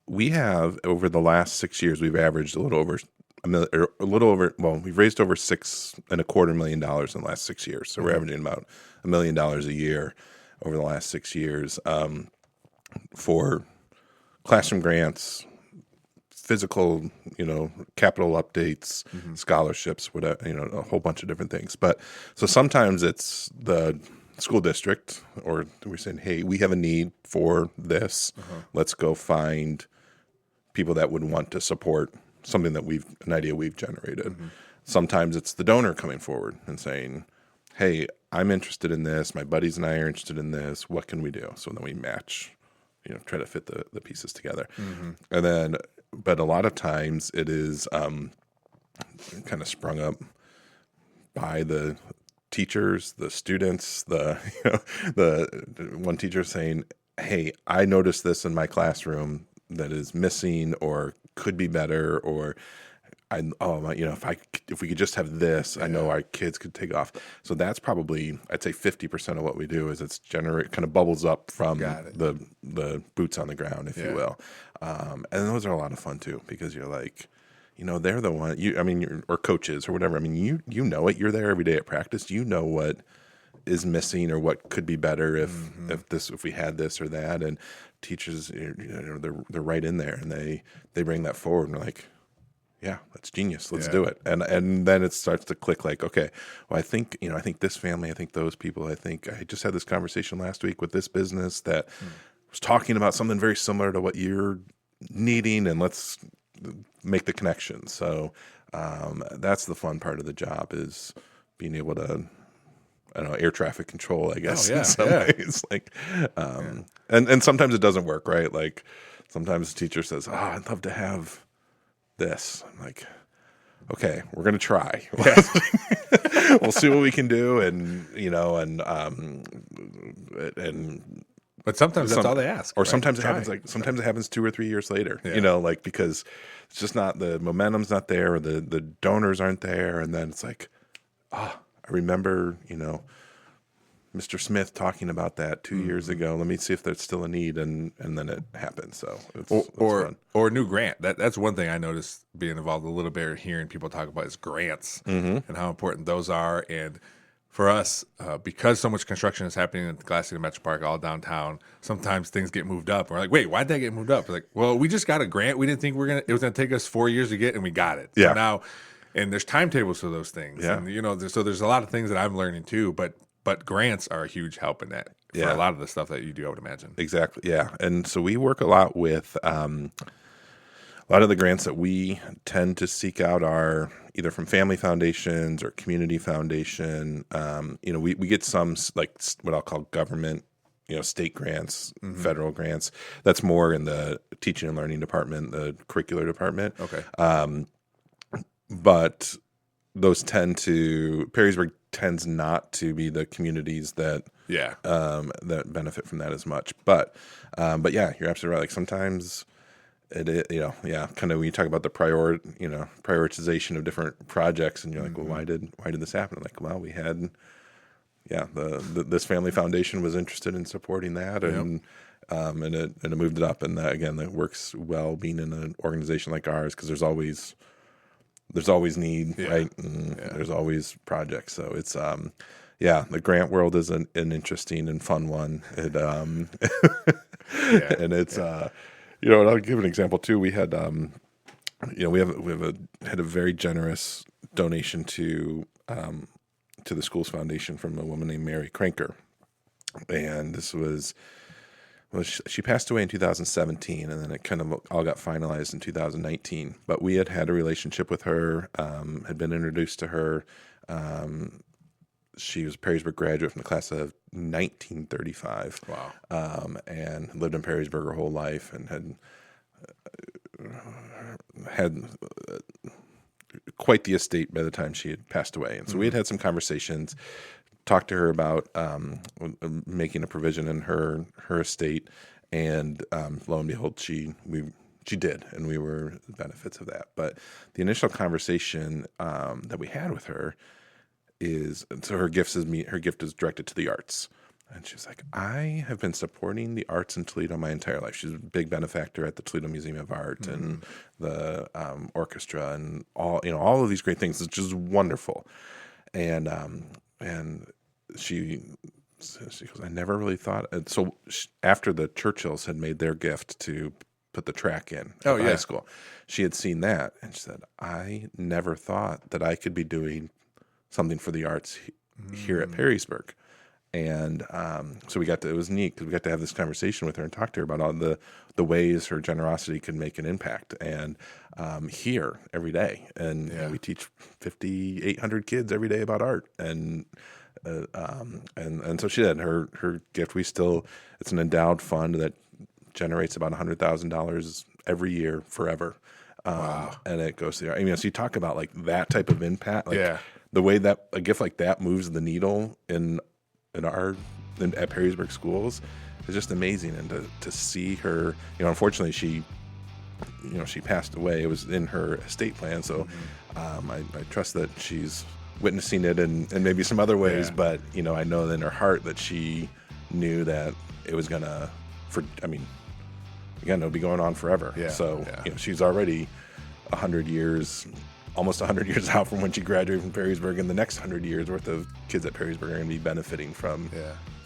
[SPEAKER 2] we have over the last 6 years, we've averaged a little over we've raised over $6.25 million in the last 6 years. So we're averaging about $1 million a year over the last 6 years for classroom grants, physical, capital updates, scholarships, whatever, a whole bunch of different things. But so sometimes it's the school district, or we're saying, hey, we have a need for this. Let's go find people that would want to support something that an idea we've generated. Sometimes it's the donor coming forward and saying, hey, I'm interested in this. My buddies and I are interested in this. What can we do? So then we match, try to fit the pieces together. And then, but a lot of times it is kind of sprung up by the teachers, the students, the one teacher saying, hey, I noticed this in my classroom that is missing or could be better, or if we could just have this, I know our kids could take off. So that's probably, I'd say 50% of what we do is it's kind of bubbles up from the boots on the ground, if you will. And those are a lot of fun too, because you're like, they're the one, or coaches or whatever. I mean, you know it. You're there every day at practice. You know what is missing or what could be better if we had this or that. And teachers, they're right in there, and they bring that forward, and they're like, yeah, that's genius. Let's do it. And then it starts to click. Like, okay, well, I think this family, I think those people, I think I just had this conversation last week with this business that was talking about something very similar to what you're needing, and let's make the connection. So that's the fun part of the job, is being able to, I don't know, air traffic control, I guess, in some ways. Like, and sometimes it doesn't work, right? Like sometimes the teacher says, oh, I'd love to have this. I'm like, okay, we're going to try. We'll see what we can do.
[SPEAKER 1] But sometimes that's all they ask.
[SPEAKER 2] Or sometimes it happens sometimes it happens 2 or 3 years later, because it's just not, the momentum's not there, or the donors aren't there. And then it's like, I remember, Mr. Smith talking about that 2 years ago. Let me see if there's still a need, and then it happens. So it's fun.
[SPEAKER 1] Or a new grant. That's one thing I noticed being involved a little bit, hearing people talk about, is grants and how important those are. And for us, because so much construction is happening at the Glass City Metro Park, all downtown, sometimes things get moved up. We're like, wait, why'd that get moved up? We're like, well, we just got a grant. We didn't think it was going to take us 4 years to get, and we got it.
[SPEAKER 2] Yeah.
[SPEAKER 1] So now, and there's timetables for those things.
[SPEAKER 2] Yeah.
[SPEAKER 1] And, so there's a lot of things that I'm learning too, but grants are a huge help in that for a lot of the stuff that you do, I would imagine.
[SPEAKER 2] Exactly. Yeah. And so we work a lot with, a lot of the grants that we tend to seek out are either from family foundations or community foundation. We get some, like, what I'll call government, state grants, federal grants. That's more in the teaching and learning department, the curricular department.
[SPEAKER 1] Okay.
[SPEAKER 2] But those Perrysburg tends not to be the communities that that benefit from that as much. But yeah, you're absolutely right. Like sometimes kind of when you talk about the prioritization of different projects, and you're like, well, why did this happen? I'm like, well, we had this family foundation was interested in supporting that, and it moved it up, and that works well being in an organization like ours, because there's always need, right? And there's always projects. So it's the grant world is an interesting and fun one. It and it's and I'll give an example too. We had we had a very generous donation to the school's foundation from a woman named Mary Cranker, and this was. Well, she passed away in 2017, and then it kind of all got finalized in 2019. But we had a relationship with her, had been introduced to her. She was a Perrysburg graduate from the class of 1935.
[SPEAKER 1] Wow.
[SPEAKER 2] And lived in Perrysburg her whole life, and had quite the estate by the time she had passed away. And so we had some conversations, talked to her about making a provision in her estate, and lo and behold, she did, and we were the benefits of that. But the initial conversation that we had with her is, so her gift is directed to the arts. And she was like, I have been supporting the arts in Toledo my entire life. She's a big benefactor at the Toledo Museum of Art and the orchestra and all of these great things. It's just wonderful. And she goes, I never really thought. And so after the Churchills had made their gift to put the track in at high school, she had seen that, and she said, I never thought that I could be doing something for the arts here at Perrysburg. And so it was neat because we got to have this conversation with her and talk to her about all the ways her generosity could make an impact. And here every day, and we teach 800 kids every day about art. And so she did her gift. It's an endowed fund that generates about $100,000 every year forever. Wow. And it goes there. I mean, so you talk about like that type of impact, like the way that a gift like that moves the needle at Perrysburg schools is just amazing. And to see her, unfortunately she passed away. It was in her estate plan. So I trust that she's witnessing it in maybe some other ways, but I know in her heart that she knew that it was gonna it'll be going on forever. So she's already 100 years, almost 100 years out from when she graduated from Perrysburg, and the next 100 years worth of kids at Perrysburg are going to be benefiting from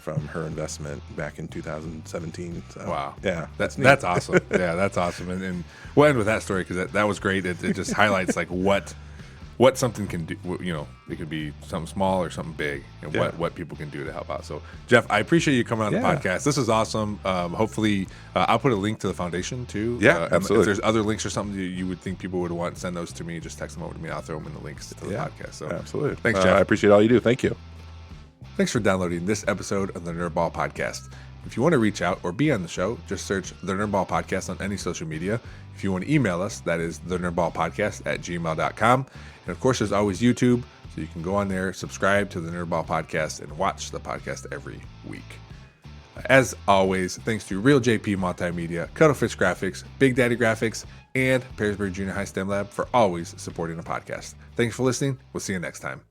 [SPEAKER 2] her investment back in 2017. So,
[SPEAKER 1] wow.
[SPEAKER 2] Yeah.
[SPEAKER 1] That's awesome. Yeah, that's awesome. And we'll end with that story because that was great. It just highlights like what something can do. It could be something small or something big, and what people can do to help out. So, Jeff, I appreciate you coming on the podcast. This is awesome. Hopefully, I'll put a link to the foundation too.
[SPEAKER 2] Yeah, absolutely.
[SPEAKER 1] If there's other links or something you would think people would want, send those to me. Just text them over to me. I'll throw them in the links to the podcast. So,
[SPEAKER 2] absolutely.
[SPEAKER 1] Thanks, Jeff.
[SPEAKER 2] I appreciate all you do. Thank you.
[SPEAKER 1] Thanks for downloading this episode of the Nerdball Podcast. If you want to reach out or be on the show, just search the Nerdball Podcast on any social media. If you want to email us, that is thenerdballpodcast@gmail.com. And of course, there's always YouTube, so you can go on there, subscribe to the Nerdball Podcast, and watch the podcast every week. As always, thanks to Real JP Multimedia, Cuddlefish Graphics, Big Daddy Graphics, and Perrysburg Junior High STEM Lab for always supporting the podcast. Thanks for listening. We'll see you next time.